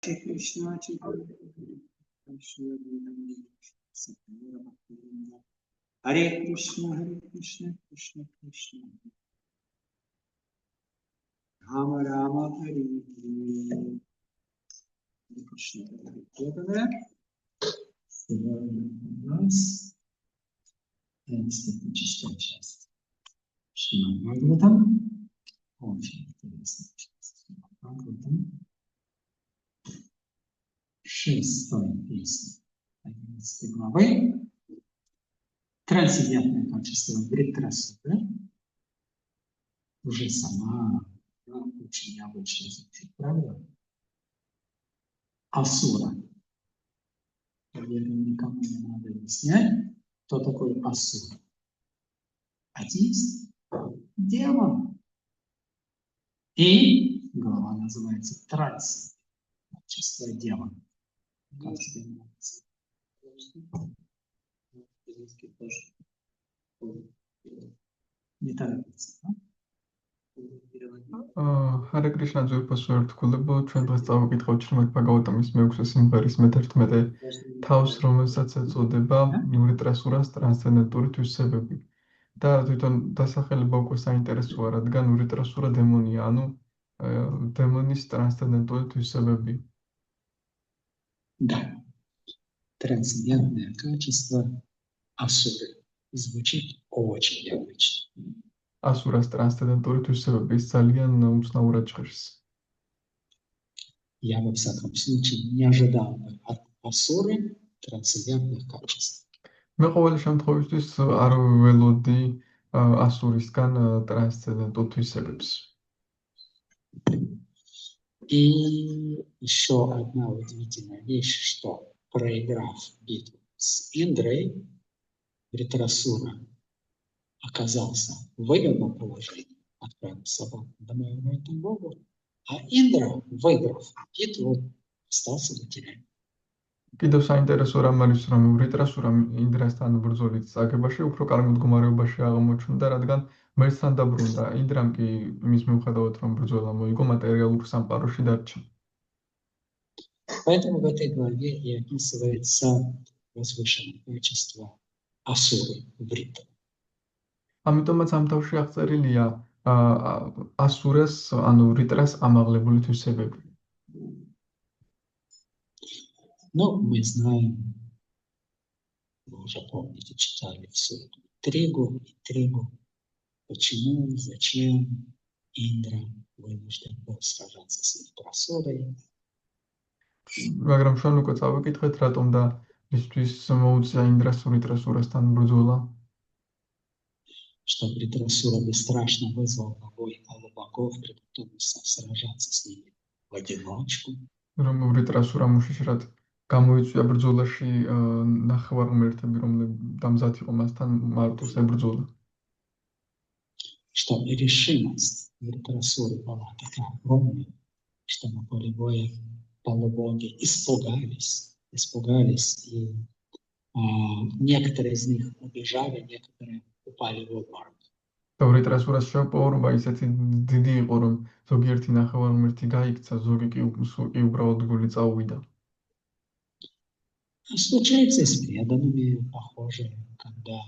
Krishna, Hare Krishna, Krishna Krishna, Rama Rama, Hare Krishna. Нас статистическая часть. Шримад-Бхагаватам. Очень интересная часть. Шримад-Бхагаватам. 6-й песни 11 главы. Трансцендентное качество Вритрасуры. Уже сама очень необычно звучит, правда? Асура. Наверное, никому не надо объяснять, кто такой Асура. Есть демон. И глава называется Трансцендентное качество демона. Как тебе нравится? Не торопиться, да? Hare Krishna ძვირფასო ერთგულებო, ჩვენ დღეს წავიკითხავთ შრიმად-ბჰაგავატამის მე-6 სიმღერის მე-11 თავს, რომელსაც ეწოდება ურიტრასურას ტრანსცენდენტური თვისებები. და თვითონ დასახელება უკვე საინტერესოა, რადგან ურიტრასურა დემონია, ანუ დემონის ტრანსცენდენტური თვისებები. Да. Трансцендентное качество Асуры звучит очень необычно. Асурас ტრანსცენდენტური თვისებები ძალიან უცნაურად ჟღერს. Я во всяком случае не ожидал от Асуры трансцендентных качеств. მე ყოველი შემთხვევისთვის არ ველოდი ასურისგან ტრანსცენდენტურ თვისებებს. И еще одна удивительная вещь, что проиграв битву с Индрой, Вритрасура оказался в выгодном положении, отправился домой в этом Богу, а Индра, выиграв битву, остался в теряне. კიდევ საინტერესო რამ არის, რომ ვრიტრასურამ ინდრასთან ბრძოლით წაგებაში უფრო კარგ მდგომარეობაში აღმოჩნდა, რადგან მერცთან დაბრუნდა. ინდრამ კი იმის მიუხედავად, რომ ბრძოლა მოიგო, материалურ სამყაროში დარჩა. Поэтому в этой главе и описывается возвышенное качество Асуры Врита. ამიტომაც ამ თავში აღწერილია ასურას, ანუ ვრიტრას ამაღლებული თვისებები. Но мы знаем, вы уже помните, читали всю эту интригу, почему, зачем Индра вынужден был сражаться с Вритрасурой. მაგრამ ჩვენ უკვე წავიკითხეთ, რატომ და მისთვის მოუწია ინდრას ვრიტრასურასთან ბრძოლა. Что Вритрасура бесстрашно вызвал на бой полубогов, приготовился сражаться с ними в одиночку. რომ ვრიტრასურამ უშიშრად გამოიწვია ბრძოლაში ნახევარმოერთები, რომლებიც დამზად იყო მასთან მარტოს ებრძოლა. Что решимость Вритрасуры была такая огромная, что на поле боя полубоги испугались, и некоторые из них убежали, некоторые упали в обморок. და ვრიტრასურას შეპოვრობა ისეთი დიდი იყო, რომ ზოგიერთი ნახევარმოერთი გაიქცა, ზოგი კი უბრალოდ გული წაუვიდა. Случается и с преданными, похоже, когда,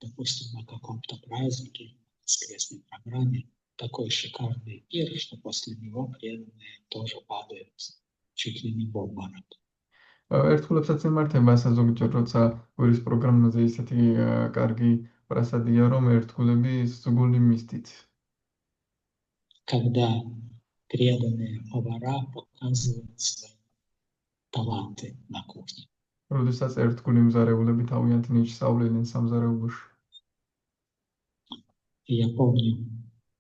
допустим, на каком-то празднике, в воскресной программе, такой шикарный пир, что после него преданные тоже падают чуть ли не в обморок. ერთგულებსაც ემართება ასე ზოგჯერ, როცა ვირის პროგრამაზე ისეთი კარგი პრასადია, რომ ერთგულები გული მისდით. Когда преданные повара показывают свои таланты на кухне. როდესაც ერთგული მზარეულები თავიანთ ნიშს ავლენენ სამზარეულოში. Я помню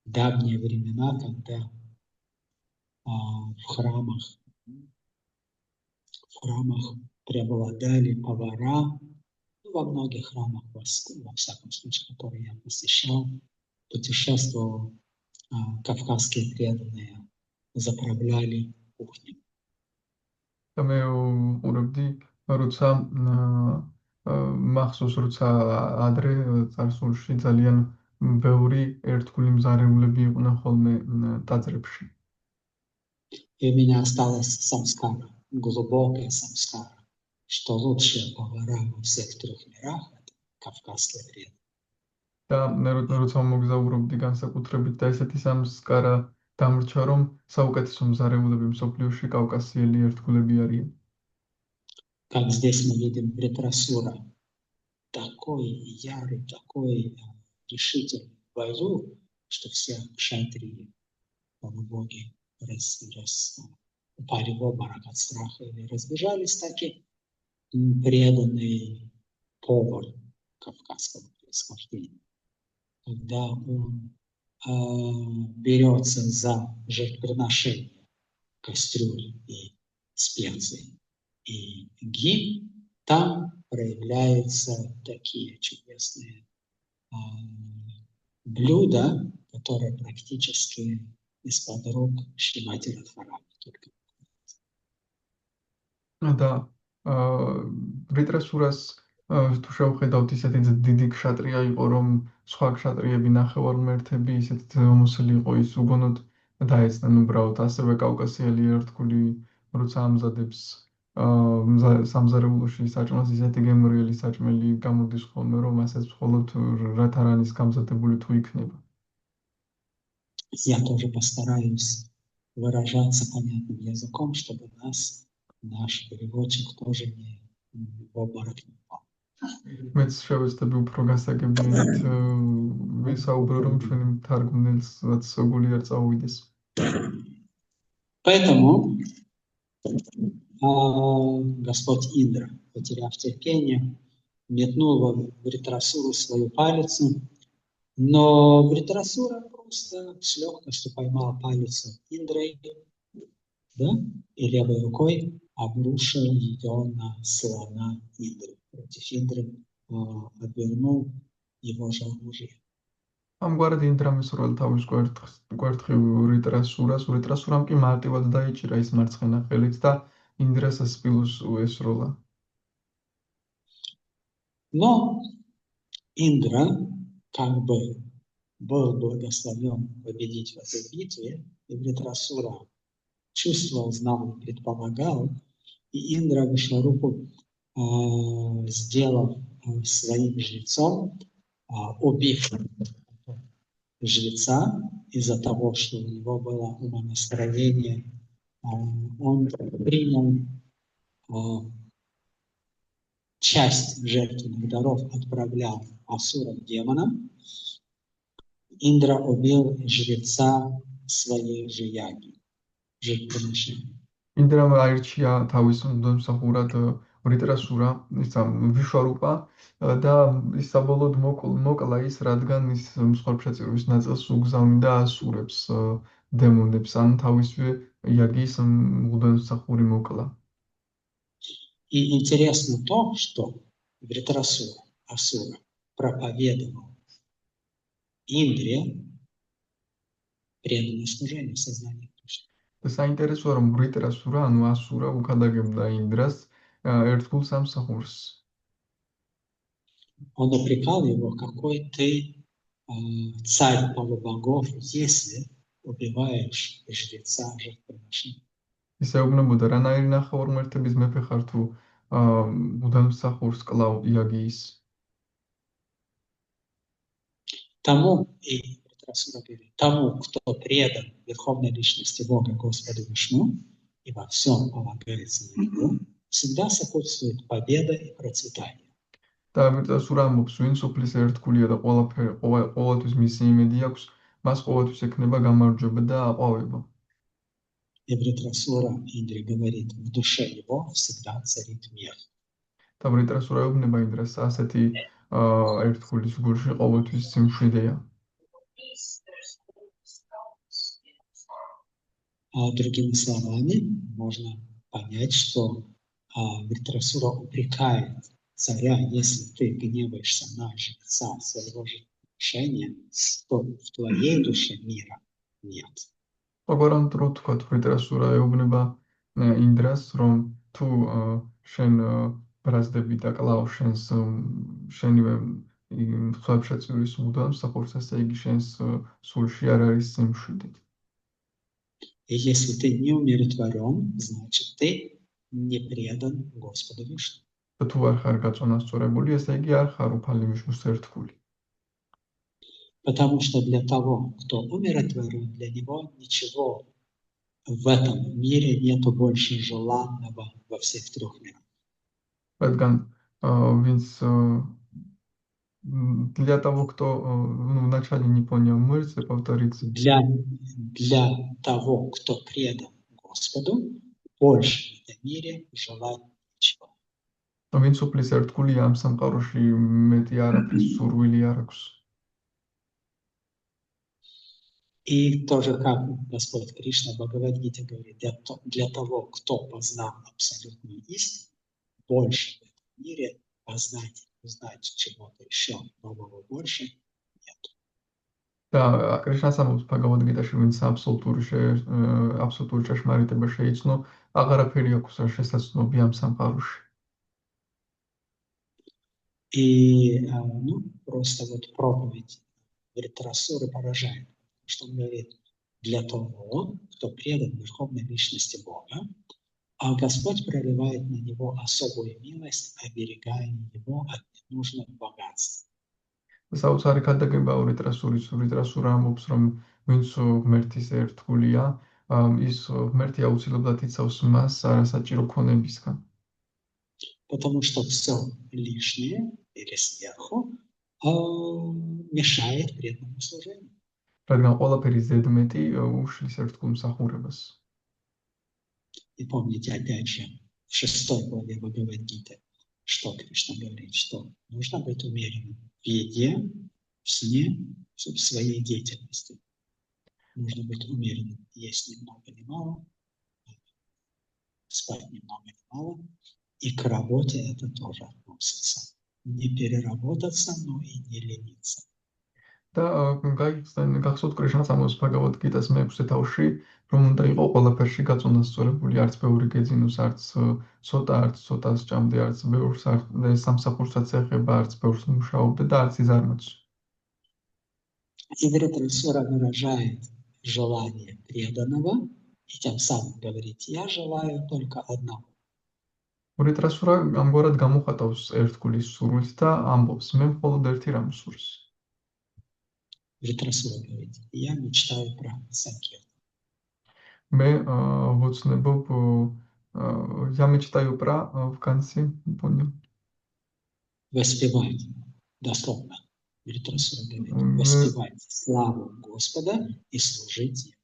давние времена, когда в храмах преобладали повара, во многих храмах, во всяком случае, которые я посещал, путешествовал, кавказские преданные заправляли кухню. მე უყურებდი, როცა მახსოვს, როცა ადრე წარსულში ძალიან ბევრი ერთგული მზარეულები იყვნენ ხოლმე ტაძრებში. И у меня осталось самскара, глубокое самскара, что лучшая повара во всех 3 мирах — это кавказские предки. და როცა მოგზაურობდი განსაკუთრებით და ესეთი სამსკარა დამრჩა, რომ საუკეთესო მზარეულები მსოფლიოში კავკასიელი ერთგულები არიან. Как здесь мы видим Вритрасура, такой ярый, такой решительный в бою, что все кшатрии, полубоги, упали в обморок от страха или разбежались, так и преданный повар кавказского происхождения. Когда он берется за жертвоприношение кастрюль и специй и гимн, там проявляются такие чудесные блюда, которые практически из-под рук Шримати Радхарани только. და ვრიტრასურას თუ შევხედავთ, ისეთი დიდი ქშატრია იყო, რომ სხვა ქშატრიები ნახევარმოერთები ისეთ მომოსილი იყო, ის უგონოდ დაეცნენ უბრალოდ. ასევე კავკასიელი ერთგული როცა ამზადებს სამზარეულოში საჭმელს, ისეთი გემრიელი საჭმელი გამოდის ხოლმე, რომ ასეც მხოლოდ რადჰარანის გამზადებული თუ იქნება. Я тоже постараюсь выражаться понятным языком, чтобы наш переводчик тоже не в обморок не упал. მეც შევეცდები უფრო გასაგებიათ ვისაუბრო, რომ ჩვენი მთარგმნელსაც გული არ წაუვიდეს. Поэтому Господь Индра, потеряв терпение, метнул во Вритрасуру свою палицу, но Вритрасура просто с легкостью поймала палицу Индры, да, и левой рукой обрушил ее на слона Индры. Против Индры обернул его же оружие. ამგვარად ინდრამ ესროლა თავის კვერთხი ვრიტრასურამ კი მარტივად დაიჭირა ის მარცხენა ხელით და ინდრას სპილოს ესროლა. Но Индра как бы был благословен победить в этой битве, и Вритрасура чувствовал, знал, предполагал, и Индра вышла руку, сделав своим жрецом, убив жреца из-за того, что у него было умонастроение, он принял часть жертвенных даров, отправлял асурам, демонам. Индра убил жреца своей же яги, жертвоприношения. ინდრამ აირჩია თავის მღვდელმსახურად ვრიტრასურა, ვიშვარუპა და ის საბოლოოდ მოკლა ის, რადგან ის მსხვერპლშეწირვის ნაწილს უგზავნიდა ასურებს, დემონებს, ან თავისვე იაგის მღვდელმსახური მოკლა. И интересно то, что Вритрасура, асура, проповедовал Индре преданное служение в сознании Кришны. და საინტერესოა, რომ ვრიტრასურა, ანუ ასურა უქადაგებდა ინდრას ერთგულ სამსახურს. Он упрекал его, какой ты царь полубогов, если убиваешь жреца жертвоприношения. ის ეუბნებოდა, რანაირი ნახევარმოერთების მეფე ხარ თუ მღვდელმსახურს კლავ იაგიის. Тому, и Вритрасура говорит, тому, кто предан Верховной Личности Бога Господу Вишну и во всем полагается на него, всегда сопутствует победа и процветание. და ვრიტრასურა ამბობს, ვინც უფლის ერთგულია და ყოველთვის მისი იმედი აქვს, მას ყოველთვის ექნება გამარჯვება და აყვავება. И Вритрасура Индре говорит, в душе его всегда царит мир. და ვრიტრასურა ეუბნება ინდრას, ასეთი ერთგულის გულში ყოველთვის სიმშვიდეა. Другими словами, можно понять, что Вритрасура упрекает царя, если ты гневаешься на жреца своего жертвоприношения, то в твоей душе мира нет. Погоран რო თქვა ვრიტრასურა ეუბნება ინდრას, რომ თუ შენ ბრაზდები და კლავ შენივე მსხვერპლშეწირვის მღვდელმსახურს, ასე იგი შენს სულში არ არის სიმშვიდე. И если ты не умиротворен, значит, ты не предан Господу Вишну. თუ არ ხარ გაწონასწორებული, ესე იგი არ ხარ უფალი ვიშნუს ერთგული. Потому что для того, кто умиротворен, для него ничего в этом мире нету больше желанного во всех трех мирах. Рადგან винც для того, кто вначале не понял мысли, повторится. Для того, кто предан Господу, больше в этом мире желать ничего. Винც უფლის ერთგულია ამ სამყაროში მეტი არაფრის სურვილი არ აქვს. И тоже как Господь Кришна в Бхагавад-гите говорит, для того, кто познал абсолютную истину, больше в этом мире познать, узнать чего-то еще нового больше нет. და კრიშნას ამბობს ბჰაგავად-გიტაში, ვინც აბსოლუტური ჭეშმარიტება შეიცნო, აღარაფერი აქვს შესაძლოები ამ სამყაროში. И просто вот проповедь Вритрасуры поражает, что он говорит, для того, кто предан верховной личности Бога, а Господь проливает на него особую милость, оберегая его от ненужных богатств. საოცარი ქადაგება ვრიტრასურა ამბობს, რომ ვინც ღმერთის ერთგულია, ის ღმერთი აუცილებლად იცავს მას არასაჭირო ქონებისგან. Потому что все лишнее или сверху мешает преданному служению. Рადგან ყველაფერი ზედმეტი უშლის ერთგულ მსახურებას. И помните, опять же, в 6 главе Бхагавад-гиты, что Кришна говорит, что нужно быть умеренным в еде, в сне, в своей деятельности. Нужно быть умеренным, есть немного ни мало, спать немного ни мало, и к работе это тоже относится. Не переработаться, но и не лениться. და გახსოვთ კრიშნას ამბობს ბჰაგავად-გიტას მე-6 თავში, რომ უნდა იყო ყველაფერში გაწონასწორებული, არც ბევრი გეძინოს, არც ცოტას ჭამდე, არც ბევრს სამსახურსაც ეხება, არც ბევრს მუშაობდა და არც იზარმაცო. И Вритрасура выражает желание преданного, и тем самым говорит, я желаю только одного. ვრიტრასურა ამგვარად გამოხატავს ერთგულის სურვილს და ამბობს, მე მხოლოდ ერთი რამ სურს. Вритрасура говорит, я мечтаю про Санкиртан. მე ვოცნებობ, я мечтаю про в конце, не понял. Воспевать, дословно. Вритрасура говорит, воспевать славу Господа и служить Ему.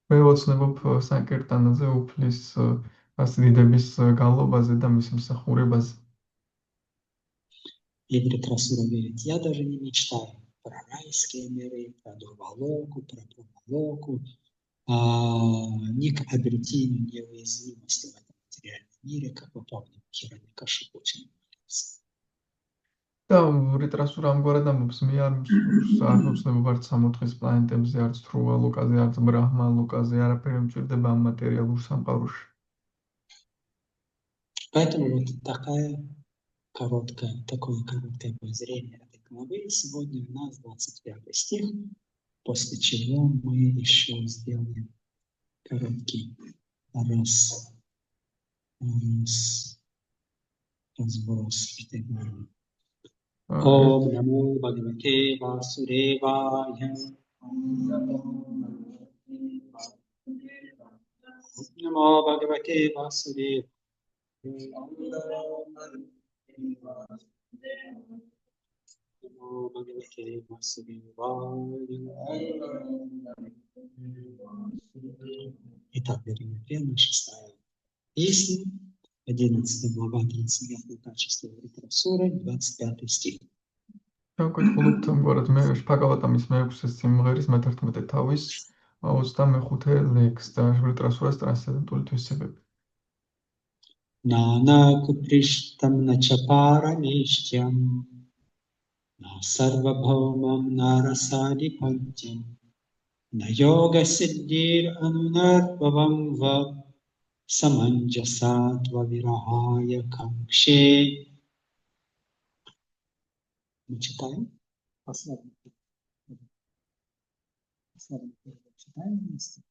მე ვოცნებობ სანკირტანაზე უფლის დიდების გალობაზე და მის მსახურებაზე. И Вритрасура говорит, я даже не мечтаю про райские миры, про Дурвалоку, про Прамалоку, ни к обретению неуязвимости в этом материальном мире, как вы помните, Хираньякашипу очень молился. და ვრიტრასურა ამგვარად ამბობს, მე არ ვცნობ ვართ სამოთხის პლანეტებზე, არც თრუვალოკაზე, არც ბრაჰმალოკაზე, არაფერი მჭირდება ამ მატერიალურ სამყაროში. Поэтому вот такое короткое обозрение этой главы. Сегодня у нас 25 стих, после чего мы еще сделаем короткий разброс этой главы. Ом намо Бхагавате Васудевая. Намо Бхагавате Васудевая. Итак, Веринопена, 6 песня, 11 глава, 39 качество Вритрасуры, 25 стих. Გავკითხულობთ ამგვარად მე ბჰაგავატამის მე-6 სიმღერის მე-11 თავის 25 ლექს და ვრიტრასურას ტრანსცენდენტული თვისებები. Нанаку приштам начапарамиштям, на сарвабхаумам нарасадипантям, на йога сиддир анунарбавам ва саманджасатва вирахая камкше. Мы читаем? Последний. Читаем вместе.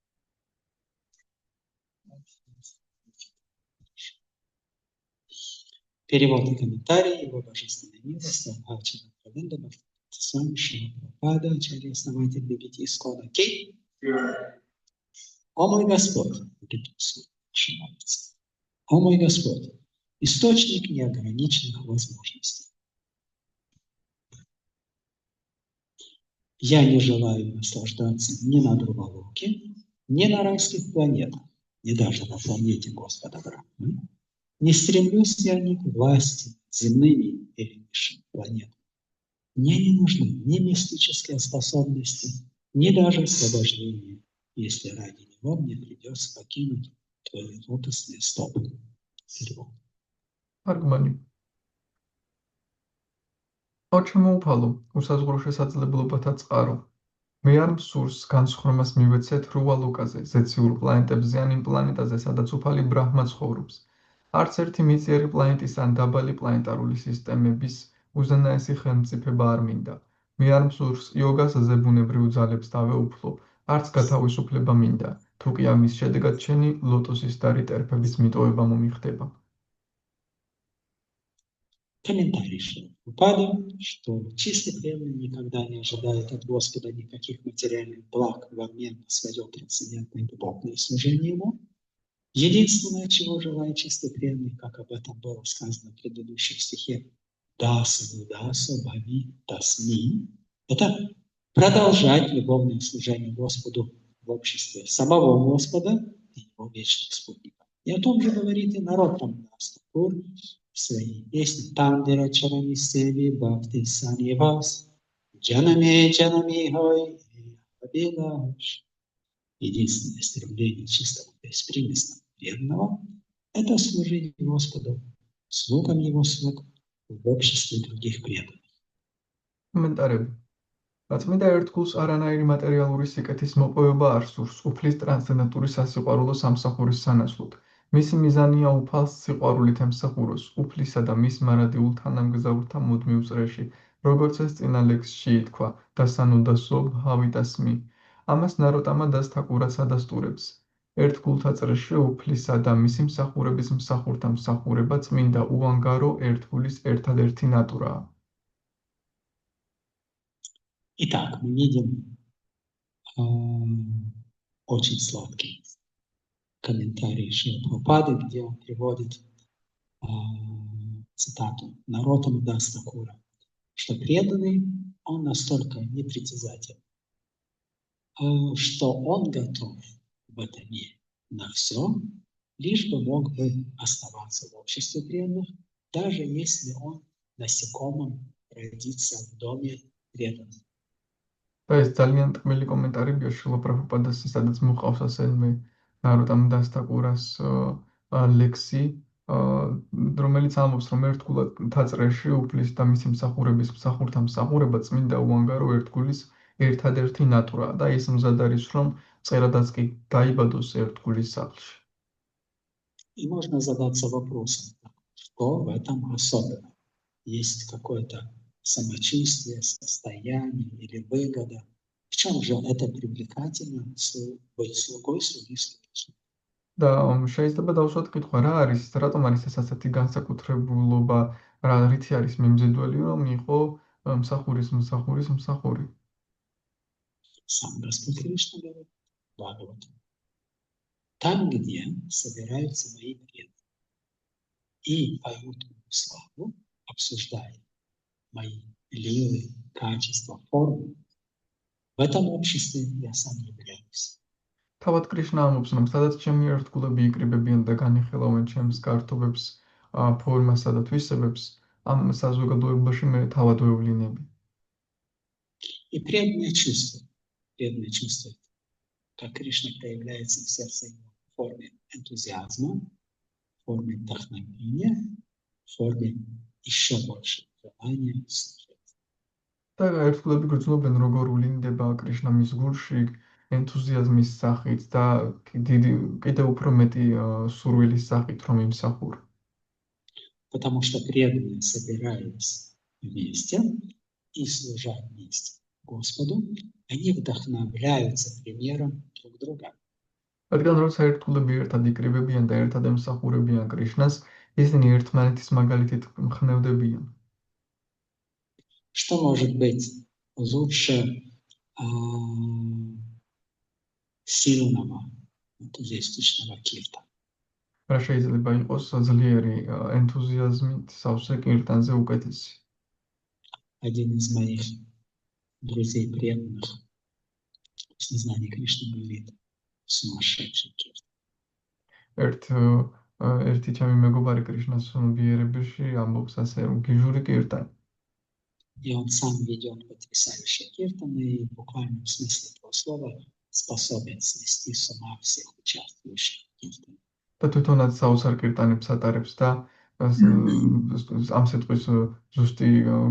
Перевод и комментарий его божественной милости Ачарья Прабхупада, с вами Шрила Прабхупада, Ачарья, основатель Бхагавати Искона. Окей? О мой Господь, о мой Господь, источник неограниченных возможностей. Я не желаю наслаждаться ни на Друвалоке, ни на райских планетах, ни даже на планете Господа Брахмы. Не стремлюсь я ни к власти земными или низшими планетами. Мне не нужны ни мистические способности, ни даже освобождение, если ради него мне придется покинуть твои лотосные стопы. Перевод. Аргумани. ოჩმოუფალო, უსაზღვრო შესაძლებლობათა წყარო. მე არ მსურს განსხრომას მივეცეთ რუვალოკაზე, ზეციურ პლანეტებზე ან იმ პლანეტაზე, სადაც უფალი ბრაჰმა ცხოვრობს. არც ერთი მიწიერი პლანეტის ან დაბალი პლანეტარული სისტემების უზენაესი ხელმწიფება არ მინდა. მე არ მსურს იოგას ზებუნებრივ ძალებს დავეუფლო, არც გათავისუფლება მინდა, თუ კი ამის შედეგად შენი ლოტოსის დარი ტერფების მიტოვება მომიხდება. Комментарий Прабхупады, что чистый преданный никогда не ожидает от Господа никаких материальных благ в обмен на свое трансцендентное духовное служение Ему. Единственное, чего желает чистый преданный, как об этом было сказано в предыдущих стихах, «Даса, даса, бави, тасми», это продолжать любовное служение Господу в обществе самого Господа и Его вечных спутников. И о том же говорит и народ Рамдас Такур в своей песне «Тандира чарами севи бхакти санивас, джанами хой абилаш». Единственное стремление чистого беспримесного преданного – это служить Господу, слугам Его слуг в обществе других преданных. Комментарий. Рацმინდა ერთგულს არანაირი მატერიალური სიკეთის მოპოვება არ სურს, უფლის ტრანსცენდენტური სასიყვარულო სამსახურის სანაცვლოდ. მისი მიზანია უფალს სიყვარულით ემსახუროს, უფლისა და მის მარადიულ თანამგზავრთა მუდმივ წრეში, როგორც ეს წინა ლექსში ითქვა, დასანუდასო ბჰავიტასმი. ამას ნაროტამა დას თაკურაც ადასტურებს. ერთგულთა წრეში უფლისა და მისი მსახურების მსახურთა მსახურება წმინდა უანგარო ერთგულის ერთადერთი ნატურაა. Итак, мы видим очень сладкий комментарий Шрилы Прабхупады, где он приводит цитату Нароттама Даса Такура, что преданный, он настолько непритязателен, что он готов в этом мире на все, лишь бы мог бы оставаться в обществе преданных, даже если он насекомым родится в доме преданных. და ეს ძალიან ტკბილი კომენტარებია შრილა პრაბჰუპადას, სადაც მოყავს ასეთმე ნაროტამ დას თაკურას ლექსი, რომელიც ამბობს, რომ ერთგულთა წრეში უფლის და მისი მსახურების მსახურთა მსახურება წმინდა უანგარო ერთგულის ერთადერთი ნატურაა და ის მზად არის, რომ წერადაც კი დაიბადოს ერთგულის სახლში. И можно задаться вопросом, что в этом особенно? Есть какое-то самочувствие, состояние или выгода. В чем же это привлекательно быть слугой слуги? და შეიძლება დავუშვათ კითხვა, რა არის, რატომ არის ეს ასეთი განსაკუთრებულობა, რითი არის მიმზიდველი, რომ იყო მსახურის მსახური? Сам Господь Кришна говорит, Бхагаватам. Там, где собираются мои преданные и поют мою славу, обсуждая мои лилы, качества, формы, в этом обществе я сам являюсь. თავად კრიშნა ამბობს, რომ სადაც ჩემი ერთგულები იკრიბებიან და განიხილავენ ჩემს გართობებს, ფორმასა და თვისებებს, ამ საზოგადოებაში მე თავად ვევლინები. И преданное чувствует, как Кришна проявляется в сердце его в форме энтузиазма, в форме вдохновения, в форме еще большего желания служить. და ერთგულები გრძნობენ, როგორ ვლინდება კრიშნა მის გულში ენთუზიაზმის სახით და კიდევ უფრო მეტი სურვილის სახით, რომ იმსახურა. Потому что преданные, собираясь вместе и служа вместе Господу, они вдохновляются примером друг друга. რადგან როცა ერთგულები ერთად იკრიბებიან და ერთად ემსახურებიან კრიშნას, ისინი ერთმანეთის მაგალითით მხნევდებიან. Что может быть лучше сильного энтузиастичного кирта? რა შეიძლება იყოს ძლიერი ენთუზიაზმით სავსე კირტანზე უკეთესი? Один из моих друзей преданных с незнанием Кришны говорит, сумасшедший кирт. ერთი ჩემი მეგობარი კრიშნას უნბიერებაში ამბობს ასე, რომ გიჟური киртан. И он сам ведет потрясающие киртаны и буквально в смысле этого слова способен свести с ума всех участвующих в киртане. და თვითონაც საოცარ კირტანებს ატარებს და ამ სიტყვის ზუსტი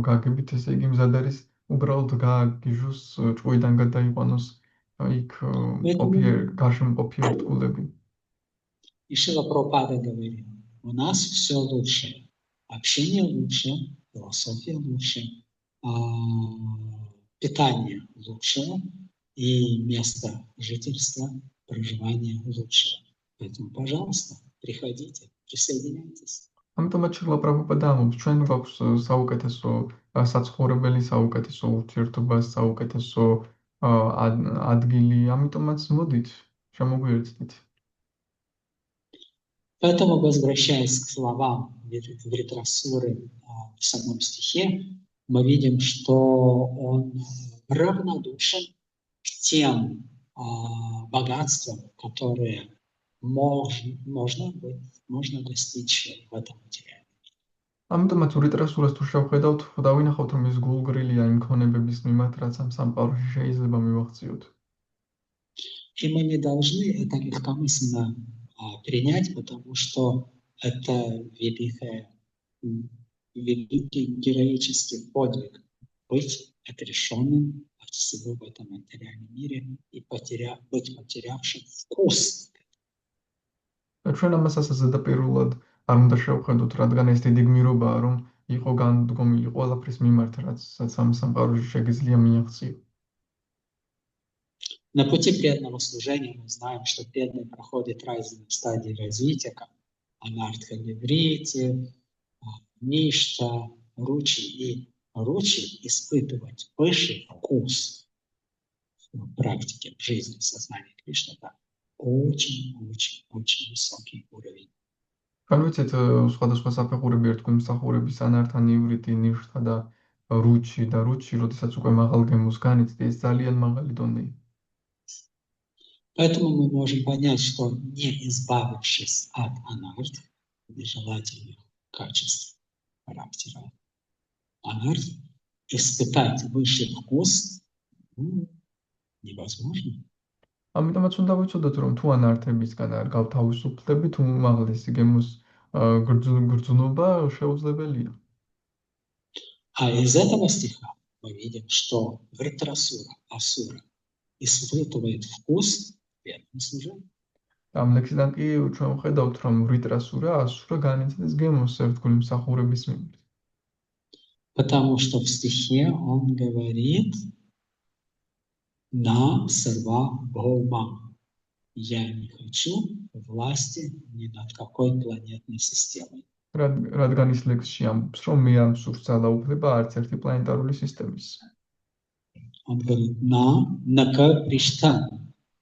გაგებით ესე იგი მზად არის უბრალოდ გაგიჟოს ჭუიდან გადაიყვანოს იქ გარშემოყოფი ერთგულები. И Шрила Прабхупада говорит, у нас все лучше, общение лучше, философия лучше, питание лучше и место жительства, проживания лучше. Поэтому, пожалуйста, приходите, присоединяйтесь. ამიტომაც შრილა პრაბჰუპადა ამბობს, ჩვენ გვაქვს საუკეთესო საცხოვრებელი, საუკეთესო ურთიერთობა, საუკეთესო ადგილი, ამიტომაც მოდით, შემოგვიერთდით. Поэтому, возвращаясь к словам Вритрасуры в 7 стихе, мы видим, что он равнодушен к тем богатствам, которые можно достичь в этом материале. ამიტომაც ვრიტრასურას თუ შევხედავთ, დავინახავთ, რომ ის გულგრილია იმ ქონებების მიმართ, რაც ამ სამყაროში შეიძლება მივაღწიოთ. И мы не должны это легкомысленно принять, потому что это великий героический подвиг быть отрешенным от всего в этом материальном мире и быть потерявшим вкус. ჩვენ ამასაც ზედაპირულად არ უნდა შევხედოთ, რადგან ეს დიდი გმირობაა, რომ იყო განდგომილი ყველაფრის მიმართ, რაც ამ სამყაროში შეგიძლია მიაღწიო. На пути преданного служения мы знаем, что преданный проходит разные стадии развития, как анартха геврити, ништа, ручи. И ручи испытывать высший вкус в практике, в жизни, в сознании Кришны, это очень высокий уровень. განვიცეთ სხვადასხვა საფეხურები ერთგული მსახურების ანართა, ნივრიტი, ნიშტა და რუჩი, როდესაც უკვე მაღალ გემოს განიცდი, ეს ძალიან მაღალი დონეა. Поэтому мы можем понять, что не избавившись от анарт, нежелательных качеств характера анарт, испытать высший вкус невозможно. ამიტომაც უნდა ვიცოდოთ, რომ თუ ანართებისგან არ გავთავისუფლდები, თუ უმაღლესი გემოს გრძნობა შეუძლებელია. А из этого стиха мы видим, что Вритрасура, асура, испытывает вкус преданного служения. ამ ლექსიდან კი ჩვენ ვხედავთ, რომ ვრიტრასურა, ასურა განიცდის გემოს ერთგული მსახურების მიმართ. Потому что в стихе он говорит на сарва бхаума. Я не хочу власти ни над какой планетной системой. რადგან ის ლექსში ამბობს, რომ მე არ მსურს ძალაუფლება არც ერთი პლანეტარული სისტემის. Он говорит, на Кришна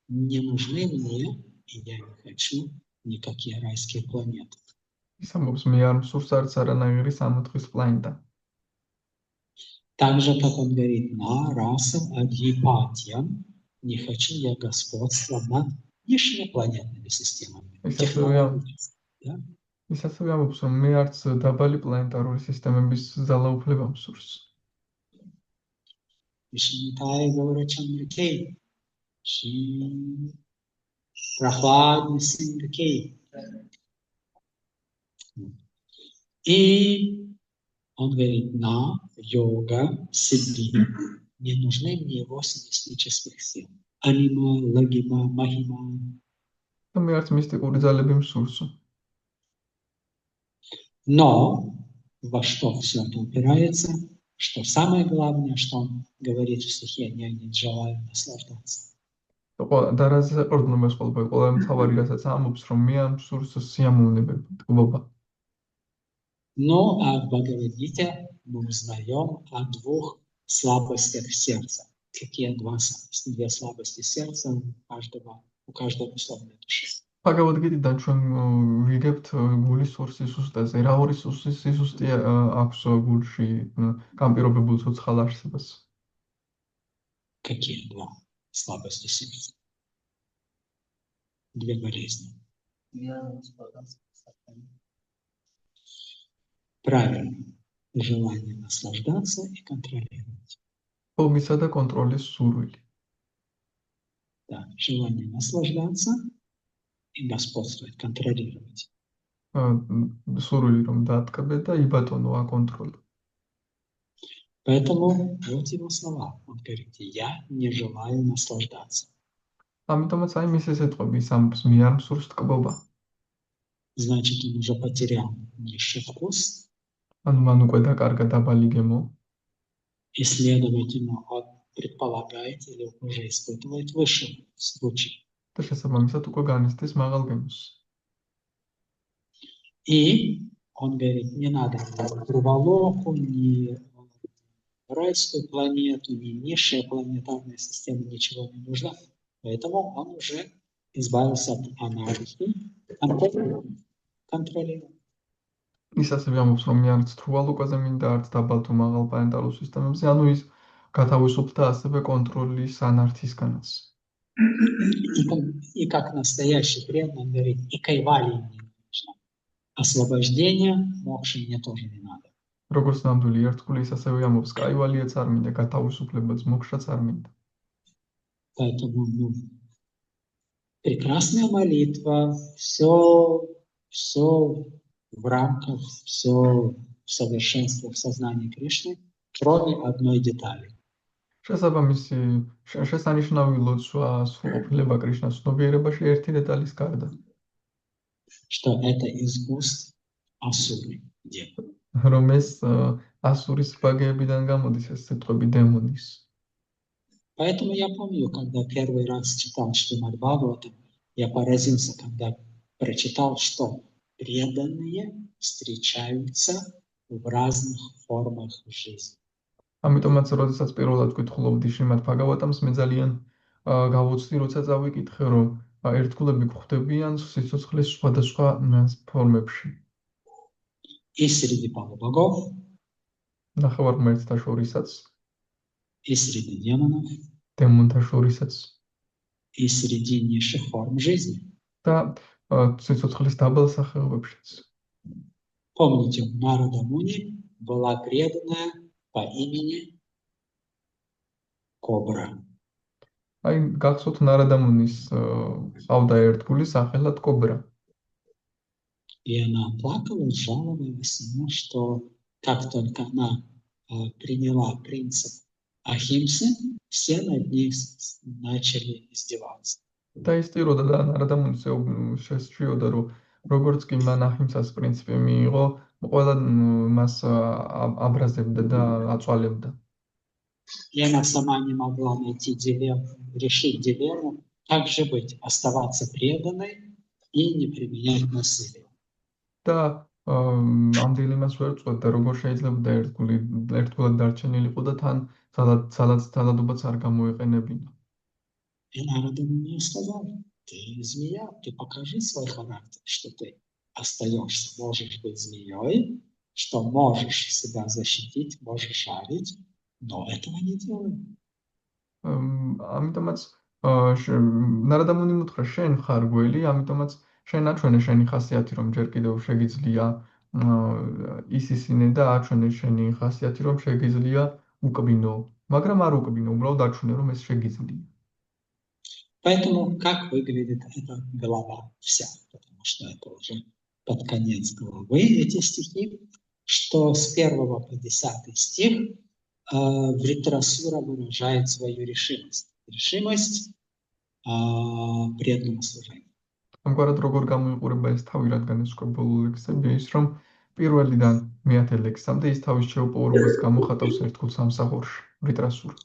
не нужны мне, и я не хочу никакие райские планеты. ის ამბობს, მე არ მსურს არც არანაირი სამოთხის პლანეტა. Так же, как он говорит, на расам адхипатьям не хочу я господства над низшими планетными системами. ის ასევე ამბობს, რომ მე არც დაბალი პლანეტარული სისტემების ძალაუფლება მსურს. Вишнитая Гаурачандракей, Ши Прохладный Синдракей. И он говорит, на йога, сидди, не нужны мне 8 мистических сил. Анима, лагима, махима. მე არც მისტიკური ძალები მსურსო. Но во что все это упирается, что самое главное, что он говорит в стихе, я не желаю наслаждаться. და რაზე ეყრდნობას ყოველგვარი მთავარი რასაც ამბობს, რომ მე არ მსურს სიამოვნებები, ტკბობა. Но в Бхагавад-гите мы узнаем о двух слабостях сердца. Какие две слабости сердца у каждой условной души. Ბჰაგავად-გიტიდან ჩვენ ვიგებთ გულის ორ სისუსტეზე. რა ორი სისუსტე აქვს გულში განპირობებულ ცოცხალ არსებას? Какие два слабости сердца? Две болезни. Правильно. Желание наслаждаться и контролировать. Ომისა და კონტროლის სურვილი. Да, желание наслаждаться и господствовать, контролировать. სურვილი რომ დაატკბე და იბატონო, აკონტროლო. Поэтому вот его слова. Он говорит, я не желаю наслаждаться. ამიტომაც აი მის ესეთყვები ის ამბობს, მე არ მსურს ტკბობა. Значит, он уже потерял низший вкус. ანუ მან უკვე დაკარგა დაბალი გემო. И, следовательно, он предполагает или уже испытывает высший случай. და შესაბამისად უკვე განიცდის მაღალ გემოს. И он говорит, не надо ни Друвалоку, ни райскую планету, ни низшая планетарная система, ничего не нужно. Поэтому он уже избавился от анархии, контролировал. ის ასევე ამბობს, რომ მე არც თრუვალოკაზე მინდა, არც დაბალ თუ მაღალ პლანეტარულ სისტემებზე, ანუ ის გათავისუფლდა ასევე კონტროლის ანარქიისგანაც. И как настоящий преданный говорит, и кайвалии мне не нужно. Освобождение, мокши мне тоже не надо. როგორც ნამდვილი ერთგული ის ასევე ამბობს, კაივალიაც არ მინდა, გათავისუფლებაც მოკშაც არ მინდა. Поэтому прекрасная молитва, все в рамках, все в совершенстве, в сознании Кришны, кроме одной детали. შესაბამისი შესანიშნავი ლოცვა სრულყოფილება კრიშნას ცნობიერებაში ერთი დეტალის გარდა. Что это из уст асуры. რომ ეს ასურის ბაგეებიდან გამოდის ეს სიტყვები დემონის. Поэтому я помню, когда первый раз читал Шримад Бхагаватам, я поразился, когда прочитал, что преданные встречаются в разных формах жизни. ამიტომაც როდესაც პირველად ვკითხულობდი შრიმად ბჰაგავატამს, მე ძალიან გავუცდი, როცა წავიკითხე, რომ ერთგულები გვხვდებიან სიცოცხლის სხვადასხვა ფორმებში. И среди полубогов, ნახევარ ღმერთთა შორისაც, и среди демонов, დემონთა შორისაც и среди низших форм жизни. და სიცოცხლის დაბალ სახეობებშიც. Помните, у Нарада Муни была преданная по имени Кобра. აი, გახსოვთ ნარადა მუნის ყავდა ერთგული სახელად კობრა. И она плакала, жаловалась ему, что как только она приняла принцип Ахимсы, все над ней начали издеваться. და ის ტიროდა და ნარადა მუნის შესჩიოდა, რომ როგორც კი მან აჰიმსას პრინციპი მიიღო, ყველა მას აბრაზებდა და აწვალებდა. И она сама не могла решить дилемму, как же быть, оставаться преданной и не применять насилие. და ამ დილემას ვერ წვეთდა, როგორ შეიძლება ერთგულად დარჩენილიყო და თან ძალადობაც არ გამოეყენებინა. И Нарада мне сказал, ты змея, ты покажи свой характер, что ты остаешься, можешь быть змеей, что можешь себя защитить, можешь шарить, но этого не делай. ამიტომაც ნარადა მუნი მუთხრა, შენ ხარ გველი, ამიტომაც შენ აჩვენე შენი ხასიათი, რომ ჯერ კიდევ შეგიძლია ისისინე და აჩვენე შენი ხასიათი, რომ შეგიძლია უკბინო, მაგრამ არ უკბინო, უბრალოდ აჩვენე, რომ ეს შეგიძლია. Поэтому как выглядит эта глава вся, потому что это уже под конец главы эти стихи, что с 1 по 10 стих Вритрасура выражает свою решимость преданного служения. ამგვარად როგორ გამოიყურება ეს თავი, რადგან ეს სკრებულული ლექსები ის, რომ პირველიდან მე-10 ლექსამდე ის თავის შეუპოვრობას გამოხატავს ერთგულ სამსახურში, ვრიტრასურა.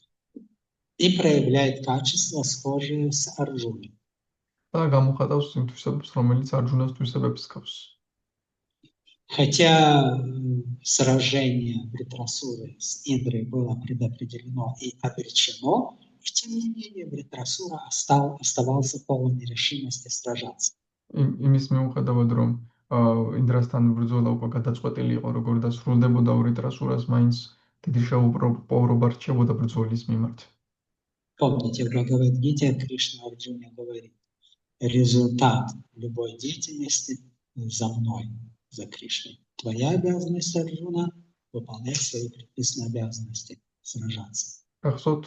И проявляет качества, схожие с Арджуной. და გამოხატავს იმ თვისებებს, რომელიც არჯუნას თვისებებს ჰგავს. Хотя сражение Вритрасуры с Индрой было предопределено и обречено, и тем не менее Вритрасура оставался полон решимости сражаться. იმის მიუხედავად, რომ ინდრასთან ბრძოლა უკვე გადაწყვეტილი იყო, როგორ დასრულდებოდა, ვრიტრასურას მაინც დიდი შეუპოვრობა რჩებოდა ბრძოლის მიმართ. Помните, в Бхагавад-гите Кришна Арджуне говорит: результат любой деятельности за мной, за Кришной. Твоя обязанность, Арджуна, выполнять свои предписанные обязанности, сражаться. ახსოვთ,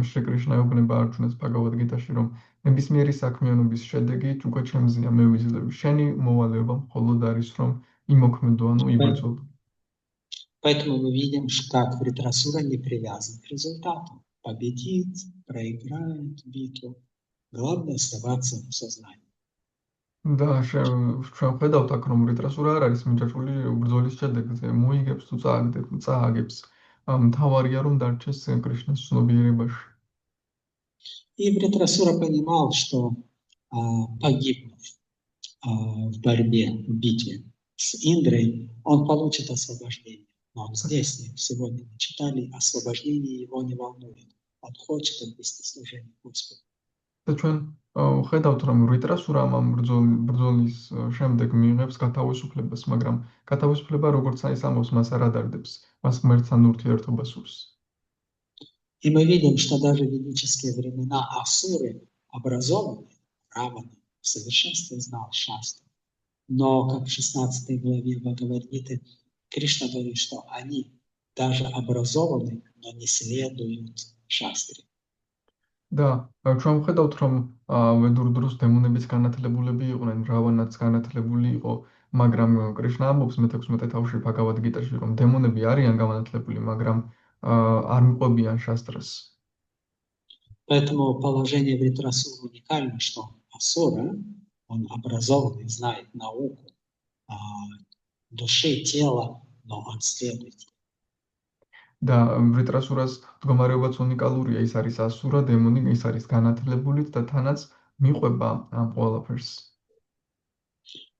შრი კრიშნა ეუბნება არჯუნას ბჰაგავად-გიტაში, რომ ნებისმიერი საქმიანობის შედეგი უკვე ჩემზეა, მე ვიძლევ. შენი მოვალეობა მხოლოდ არის, რომ იმოქმედო, ანუ იბრძოლო. Поэтому мы видим, как Вритрасура не привязан к результату. Победит, проиграет битву. Главное оставаться в сознании. Да, ჩვენ ხედავთ აქ, რომ ვრიტრასურა არ არის მიჯაჭვული ბრძოლის შედეგზე, მოიგებს თუ წააგებს. მთავარია, რომ დარჩეს კრიშნას ცნობიერებაში. И Вритрасура понимал, что погибнув в борьбе, в битве с Индрой, он получит освобождение. Но он здесь, сегодня мы читали, освобождение его не волнует. Он хочет вести служение Господу. და ჩვენ ხედავთ, რომ ვრიტრასურამ ამ ბრძოლის შემდეგ მიიღებს გათავისუფლებას, მაგრამ გათავისუფლება, როგორც ის ამბობს, მას არ ადარდებს, მას ღმერთთან ურთიერთობა სურს. И мы видим, что даже в ведические времена асуры образованные, Равана, в совершенстве знал шастру. Но, как в 16 главе Бхагавад-гиты, Кришна говорит, что они даже образованы, но не следуют шастре. Да, ჩვენ ვხედავთ, რომ ვედურ დროს დემონების განათლებულები იყვნენ, რავანაც განათლებული იყო, მაგრამ კრიშნა ამბობს მე-16 თავში ბჰაგავად-გიტაში, რომ დემონები არიან განათლებული, მაგრამ არ მიყვებიან шастрას. Поэтому положение Вритрасуры уникально, что асура, он образованный, знает науку души, тела, но он следует. და ვრიტრასურას მდგომარეობაც უნიკალურია, ის არის ასურა, დემონი, ის არის განათლებული და თანაც მიყვება ამ ყველაფერს.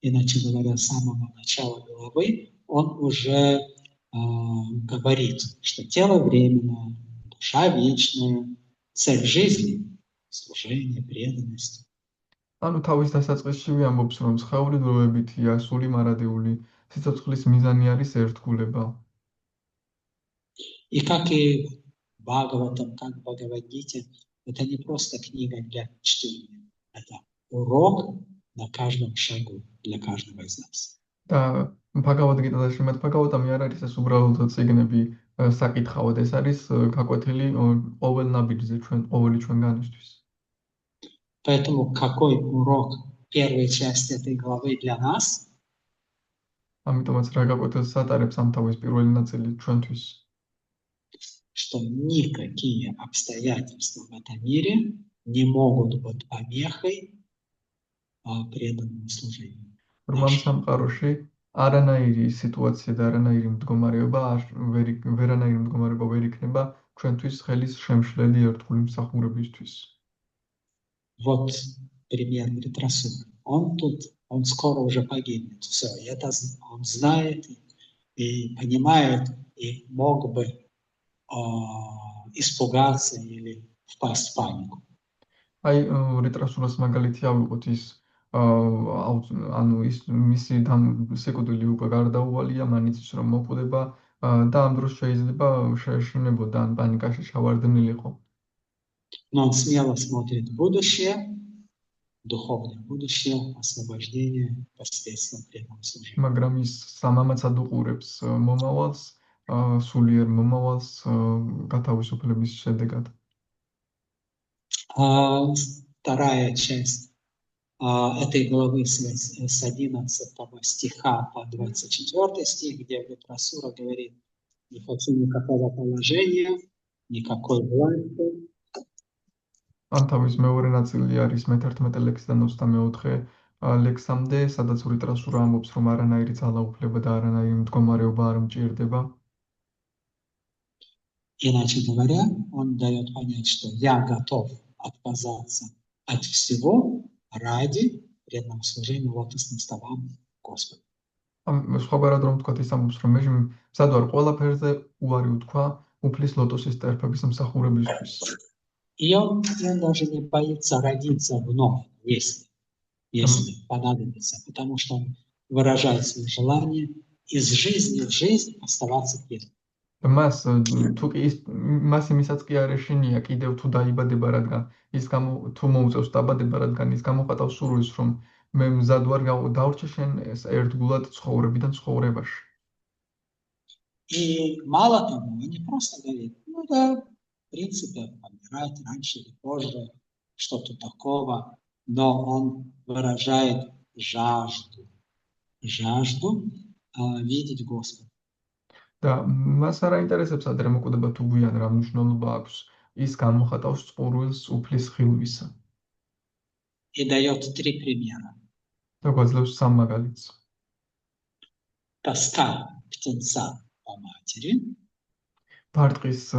Иначе говоря, с самого начала главы он уже говорит, что тело временное, душа вечная, цель жизни – служение, преданность. ანუ თავის დასაწყისშივე ამბობს, რომ სხეული დროებითია, სული მარადეული, სიცოცხლის მიზანი არის ერთგულება. И как и Бхагаватам, как в Бхагавад-гите, это не просто книга для чтения, это урок на каждом шагу для каждого из нас. და ბჰაგავად-გიტა და შრიმად ბჰაგავატამი არ არის ეს უბრალოდ წიგნები საკითხავად, ეს არის გაკვეთილი ყოველ ნაბიჯზე ყოველი ჩვენგანისთვის. Поэтому какой урок первой части этой главы для нас? ამიტომაც რა გაკვეთილს ატარებს ამ თავის პირველი ნაწილი ჩვენთვის? Что никакие обстоятельства в этом мире не могут быть помехой преданному служению. რომ ამ სამყაროში არანაირი სიტუაცია და არანაირი მდგომარეობა ვერ იქნება ჩვენთვის ხელის შემშლელი ერთგული მსახურებისთვის. Вот пример Вритрасуры. Он скоро уже погибнет. Все, это он знает и понимает, и мог бы испугаться или впасть в панику. აი, ვრიტრასურას მაგალითი ავიღოთ ის ანუ ის მისი სიკვდილი უკვე გარდაუვალია, მან იცის რომ მოკვდება და ამ დროს შეიძლება შეშინებოდა ან პანიკაში ჩავარდნილიყო. Но он смело смотрит в будущее, духовное будущее, освобождение посредством преданного служения. მაგრამ ის სამამაცად უყურებს მომავალს, სულიერ მომავალს გათავისუფლების შედეგად. Вторая часть этой главы с 11 стиха по 24 стих, где Вритрасура говорит: не хочу никакого положения, никакой власти. ამ თავის მეორე ნაწილი არის მე-11 ლექსიდან 24 ლექსამდე, სადაც ვრიტრასურა ამბობს, რომ არანაირი ძალაუფლება და არანაირი მდგომარეობა არ მჭირდება. Иначе говоря, он дает понять, что я готов отказаться от всего ради преданного служения лотосным стопам Господа. სხვაგვარად რომ ვთქვათ, ის ამბობს, რომ მე მზად ვარ ყველაფერზე უარი უთქვა უფლის ლოტოსის ტერფების მსახურებისთვის. И он даже не боится родиться вновь, если понадобится, потому что он выражает свое желание из жизни в жизнь оставаться преданным. მას თუ კი მას იმისაც კი არ ეშინია კიდევ თუ დაიბადება, რადგან თუ მოუწევს დაბადება, რადგან ის გამოხატავს სურვილს, რომ მე მზად ვარ დავრჩე შენ ერთგულად ცხოვრებიდან ცხოვრებაში. И мало того, он не просто говорит, ну да, в принципе, помирать раньше или позже, что-то такого, но он выражает жажду видеть Господа. და მას არ აინტერესებს ადრე მოკვდება თუ გვიან რა მნიშვნელობა აქვს, ის გამოხატავს წყურვილს უფლის ხილვისა. И дает 3 примера. და გვაძლევს 3 მაგალითს. Тоска птенца по матери. ფარტყის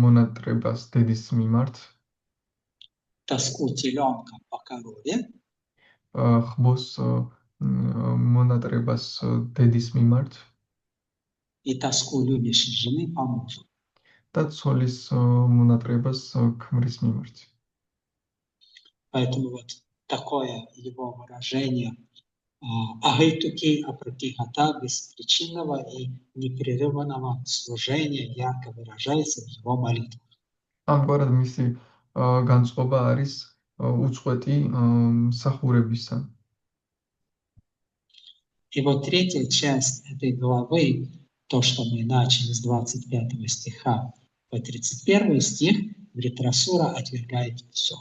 მონატრებას დედის მიმართ. Тоску теленка по корове. ხბოს მონატრებას დედის მიმართ. И тоску любящей жены по мужу. და ცოლის მონატრებას ქმრის მიმართ. Поэтому вот такое его выражение агайтуки апратихата беспричинного и непрерывного служения ярко выражается в его молитвах. ამგვარად მისი განწყობა არის უწყვეტი მსახურებისა. И вот третья часть этой главы, то, что мы начали с 25 стиха по 31 стих, Вритрасура отвергает все.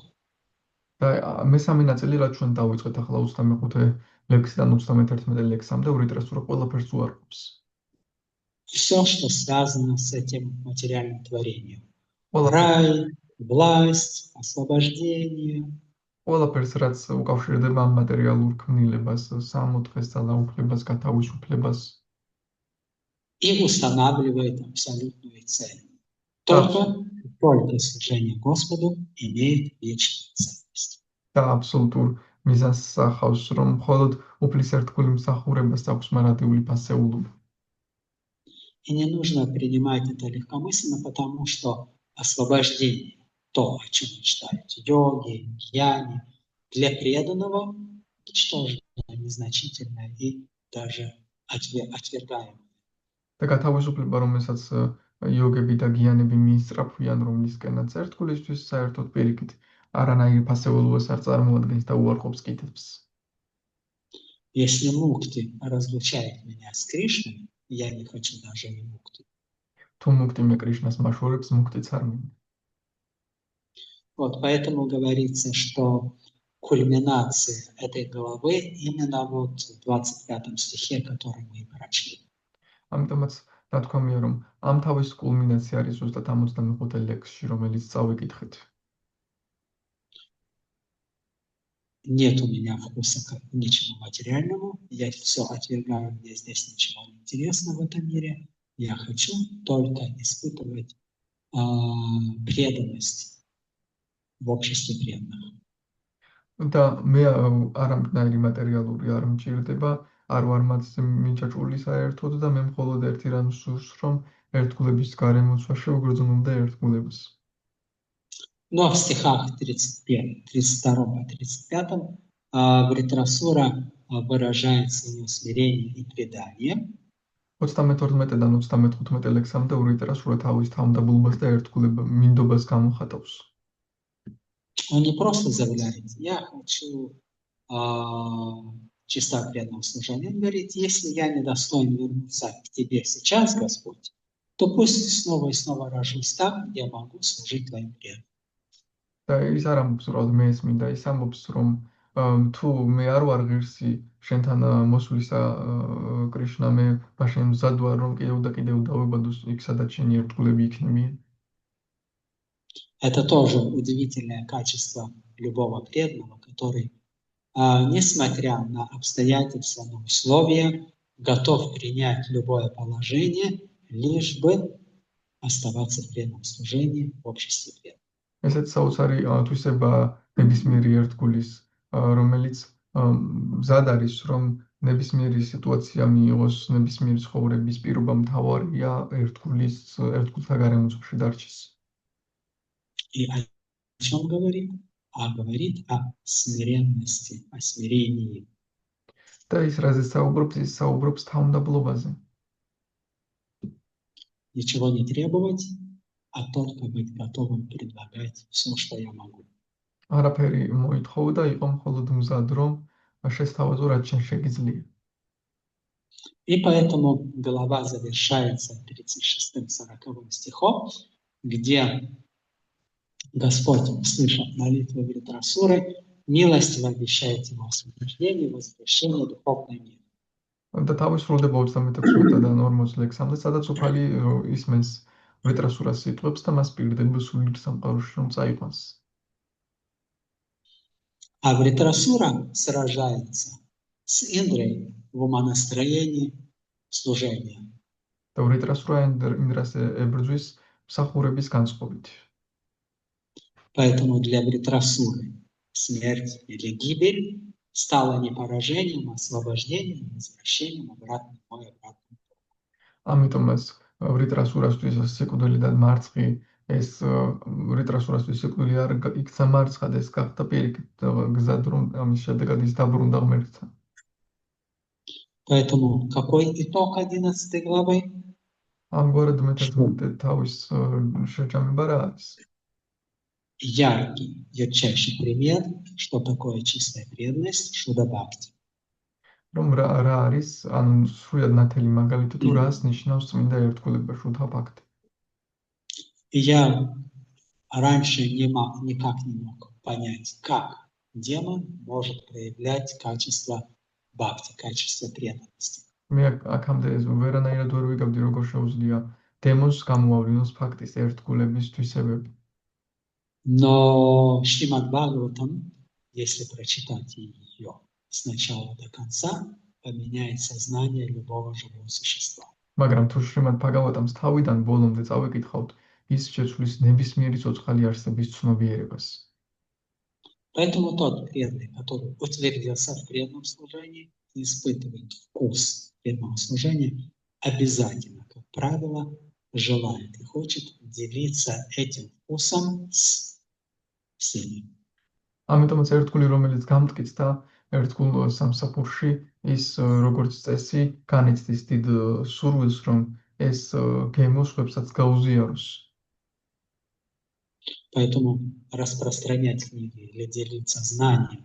და მესამე ნაწილი რაც ჩვენ დავიწყეთ ახლა 25 ლექსიდან 31 ლექსამდე ვრიტრასურა ყველაფერს უარყოფს. Все, что связано с этим материальным творением. Рай, власть, освобождение. ყველაფერს რაც უკავშირდება ამ მატერიალურ ქმნილებას, სამოთხეს ძალაუფლებას, გათავისუფლებას. И устанавливает абсолютную цель. Только служение Господу имеет вечную ценность. და აბსოლუტურ მიზანს სახავს, რომ მხოლოდ უფლის ერთგული მსახურებას აქვს მარადიული ფასეულობა. И не нужно принимать это легкомысленно, потому что освобождение, то, о чем мечтают йоги, гьяни, для преданного ничтожно, незначительное и даже отвергаемое. და გათავისუფლება, რომელსაც იოგები და გიანები მიისწრაფვიან, რომლისკენაც ერთგულისთვის საერთოდ პირიქით არანაირ ფასეულობას არ წარმოადგენს და უარყოფს კიდეც. Если мукти разлучает меня с Кришной, я не хочу даже и мукти. თუ მუქტი მე კრიშნას მაშორებს, მუქტიც არ მინდა. Вот поэтому говорится, что кульминация этой главы именно вот в 25 стихе, который мы прочли. ამიტომაც ნათქვამია, რომ ამ თავის კულმინაცია არის ზუსტად 65 ლექსში, რომელიც წავიკითხეთ. Нет у меня вкуса к ничему материальному, я все отвергаю, мне здесь ничего не интересно в этом мире. Я хочу только испытывать преданность в обществе преданных. და მე არამტნაირი მატერიალური არ მჭირდება, არ ვარ მათზე მიჭაჭული საერთოდ და მე მხოლოდ ერთი რამ სურს, რომ ერთგულების გარემოცვა შევგრძნო და ერთგულებას. Но в стихах 32 и 35 Вритрасура выражает свое смирение и предание. 32-დან 35 ლექსამდე ვრიტრასურა თავის თავმდაბლობას და მინდობას გამოხატავს. Он не просто заявляет, я хочу чисто преданного служения. Он говорит, если я недостоин вернуться к тебе сейчас, Господь, то пусть снова и снова рожусь там, где я могу служить твоим преданным. და ის არ ამბობს, რომ მე ეს მინდა, ის ამბობს, რომ თუ მე არ ვარ ღირსი შენთან მოსვლისა კრიშნა, მე მაშინ მზად ვარ, რომ კიდევ და კიდევ დავებადო იქ, სადაც შენი ერთგულები იქნებიან. Это тоже удивительное качество любого преданного, который, несмотря на обстоятельства, на условия, готов принять любое положение, лишь бы оставаться в преданном служении в обществе преданных. ესეც საოცარი თვისება ნებისმიერი ერთგულის, რომელიც მზად არის, რომ ნებისმიერი სიტუაცია მიიღოს, ნებისმიერი ცხოვრების პირობა მთავარია ერთგულთა გარემოცვაში დარჩეს. И о чем говорит? А говорит о смиренности, о смирении. და ის რაზეც საუბრობს, ის საუბრობს თავმდაბლობაზე. Ничего не требовать, а только быть готовым предлагать все, что я могу. არაფერი მოითხოვ და იყო მხოლოდ მზად, რომ შესთავაზო, რაც შენ შეგიძლია. И поэтому глава завершается 36-40 стихом, где Господь, услышав молитву Вритрасуры, милостиво обещает ему освобождение, возвращение духовной мира. და თავის სრულდება 36-დან 40 ლექსამდე, სადაც უფალი ისმენს ვიტრასურას სიტყვებს და მას პირდება სულიერ სამყაროში რომ წაიყვანს. А Вритрасура сражается с Индрой в умонастроении служения. და ვიტრასურა ინდრას ებრძვის მსახურების განწყობით. Поэтому для Вритрасуры смерть или гибель стала не поражением, а освобождением, возвращением обратно в мой обратный путь. ამიტომ ეს ვიტრასურასთვის სიკვდილი და მარცხი, ეს ვიტრასურასთვის სიკვდილი არ იქცა მარცხად, ეს გახდა პირიქით გზად, რომ ამის შედეგად ის დაბრუნდა ღმერთთან. Поэтому какой итог 11 главы? ამგვარად მე-11 თავის შეჯამება რა არის? Яркий, ярчайший пример, что такое чистая преданность, шуда-бхакти. რომ რა არის, ანუ სრულად ნათელი მაგალითი თუ რას ნიშნავს წმინდა ერთგულება შუდა-ბჰაქტი. И я раньше никак не мог понять, как демон может проявлять качество бхакти, качество преданности. მე აქამდე ვერანაირად ვერ ვიგავდი, როგორ შეუძლია დემონს გამოავლინოს ფაქტის ერთგულების თვისებები. Но Шримад Бхагаватам, если прочитать ее с начала до конца, поменяет сознание любого живого существа. მაგრამ თუ შრიმად ბჰაგავატამს თავიდან ბოლომდე წავიკითხავთ, ის შეცვლის ნებისმიერი ცოცხალი არსების ცნობიერებას. Поэтому тот преданный, который утвердился в преданном служении, испытывает вкус преданного служения, обязательно, как правило, желает и хочет делиться этим вкусом с всеми. ამიტომაც ერთგული, რომელიც გამტკიცდა ერთგულ სამსახურში, ის როგორც წესი განიცდის დიდ სურვილს, რომ ეს გემო სხვებსაც გაუზიაროს. Поэтому распространять книги или делиться знанием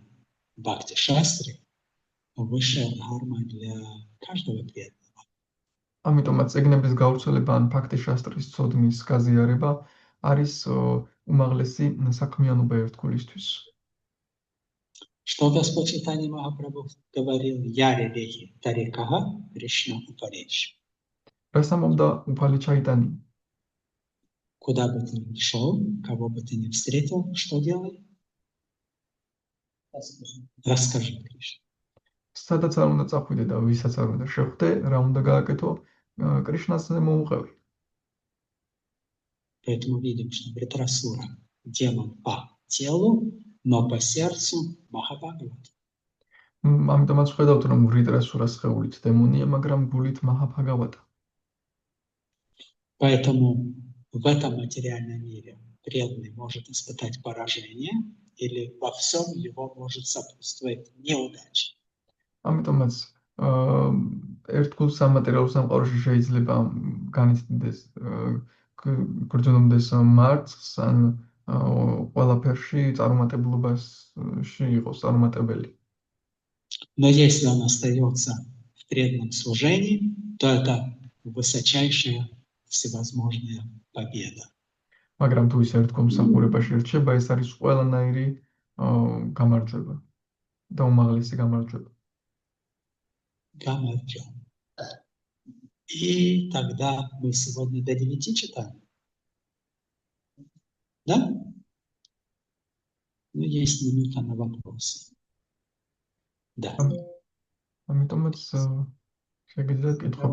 бхакти-шастры – высшая дхарма для каждого преданного. ამიტომაც წიგნების გავრცელება ან ბჰაქტი-შასტრის ცოდნის გაზიარება არის უმაღლესი საქმიანობა ერთგულისთვის. Что Господь Чайтанья Махапрабху говорил? Яри рехи тарикаха Кришна упаречь. რას ამბობდა უფალი ჩაიტანი? Куда бы ты ни шел, кого бы ты ни встретил, что делай? Расскажи, Кришна. სადაც არ უნდა წახვიდე და ვისაც არ უნდა შეხვდე, რა უნდა გააკეთო, კრიშნას მოუყევი. Поэтому видим, что Вритрасура демон по телу, но по сердцу Махабхагавата. ამიტომაც ხედავთ, რომ ვიტრასურა სხეულით დემონია, მაგრამ გულით მაჰაბჰაგავატა. Поэтому в этом материальном мире преданный может испытать поражение, или во всем его может сопутствовать неудача. ამიტომაც ერთგულ სამატერიალო სამყაროში შეიძლება განიცდდეს გრძნობდეს მარცხს ან ყველაფერში წარუმატებლობაში იყოს წარუმატებელი. Но если он остается в преданном служении, то это высочайшая всевозможная победа. მაგრამ თუ ის ერთგულ მსახურებაში რჩება, ეს არის ყველანაირი გამარჯვება და უმაღლესი გამარჯვება. И тогда мы сегодня до 9 читаем. Да? Ну, есть минута на вопросы. Да. Амитомაც შეგიძლიათ კითხვა.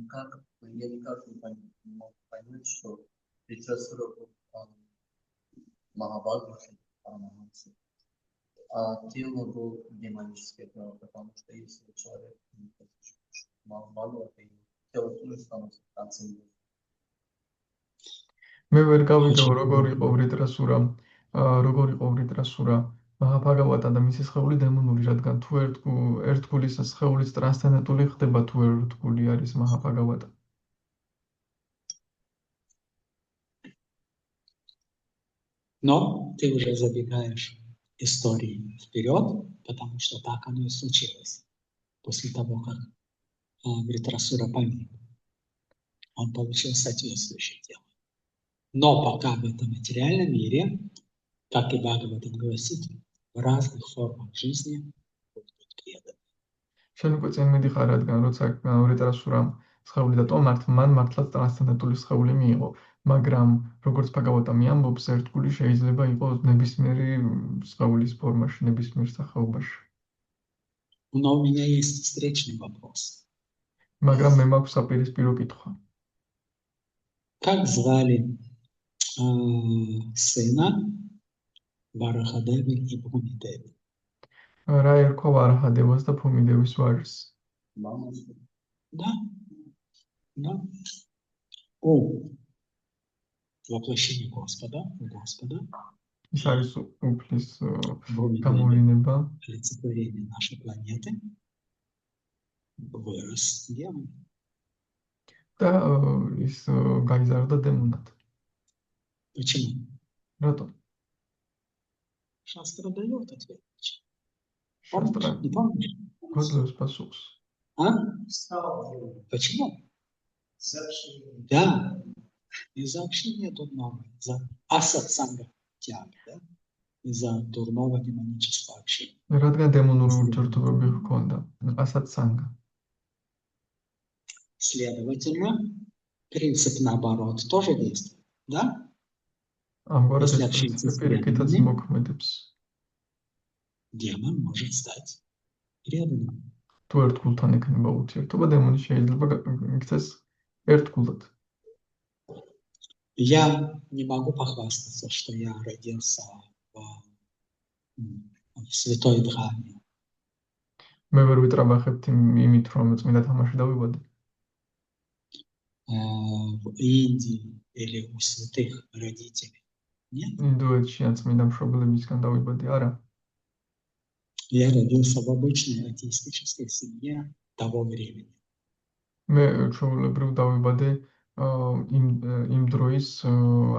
Как я никак не мог понять, что Вритрасура Махабхагавата. теологу демоническое право, потому что если человек мало теологию становится концем. მე ვერ გავიგებ როგორ იყო ვრიტრასურა მაჰაბჰაგავატა და მისი სხეული დემონური, რადგან თუ ერთგულის სხეულიც ტრანსცენდენტული ხდება, თუ ერთგული არის მაჰაბჰაგავატა. Но ты уже забегаешь истории вперед, потому что так оно и случилось. После того, как Вритрасура погиб, он получил соответствующее тело. Но пока в этом материальном мире, как и Бхагаватам гласит, в разных формах жизни будут преданы. შენ უკვე წინ მიდიხარ, რადგან როცა ვრიტრასურამ სხეული დატოვა, მან მართლაც ტრანსცენდენტული სხეული მიიღო, მაგრამ როგორც ბჰაგავატამი ამბობს, ერთგული შეიძლება იყოს ნებისმიერი სხეულის ფორმაში, ნებისმიერ სახეობაში. Но у меня есть встречный вопрос. მაგრამ მე მაქვს საპირისპირო კითხვა. Как звали сына Варахадеви и Бхумидеви? რა ერქვა ვარაჰადევას და ფუმიდევის ვაჟს? Да. О, воплощение Господа. ის არის უფლის გამოვლინება. Олицетворение нашей планеты. Вырос демон. და ის გაიზარდა დემონად. Почему? რატომ? Шастра дает ответ. შასტრა Не помнишь? გვაძლევს пасуხს. А? Почему? Да. Из-за общения дурного, из-за асатсанга тяги, да? Из-за дурного демонического общения. რადგან დემონური ურთიერთობები ჰქონდა, ასატსანგა. Следовательно, принцип наоборот тоже действует, да? ამგვარად ეს პრინციპი პირიქითაც მოქმედებს. Демон может стать преданным. თუ ერთგულთან ექნება ურთიერთობა, დემონი შეიძლება იქცეს ერთგულად. Я не могу похвастаться, что я родился в святой Дхаме. მე ვერ ვიტრაბახებთ იმით, რომ წმინდა თამაში დავიბადე. В Индии или у святых родителей. Нет? ინდოეთში ან წმინდა მშობლებისგან დავიბადე, არა. Я родился в обычной атеистической семье того времени. მე ჩვეულებრივ დავიბადე იმ დროის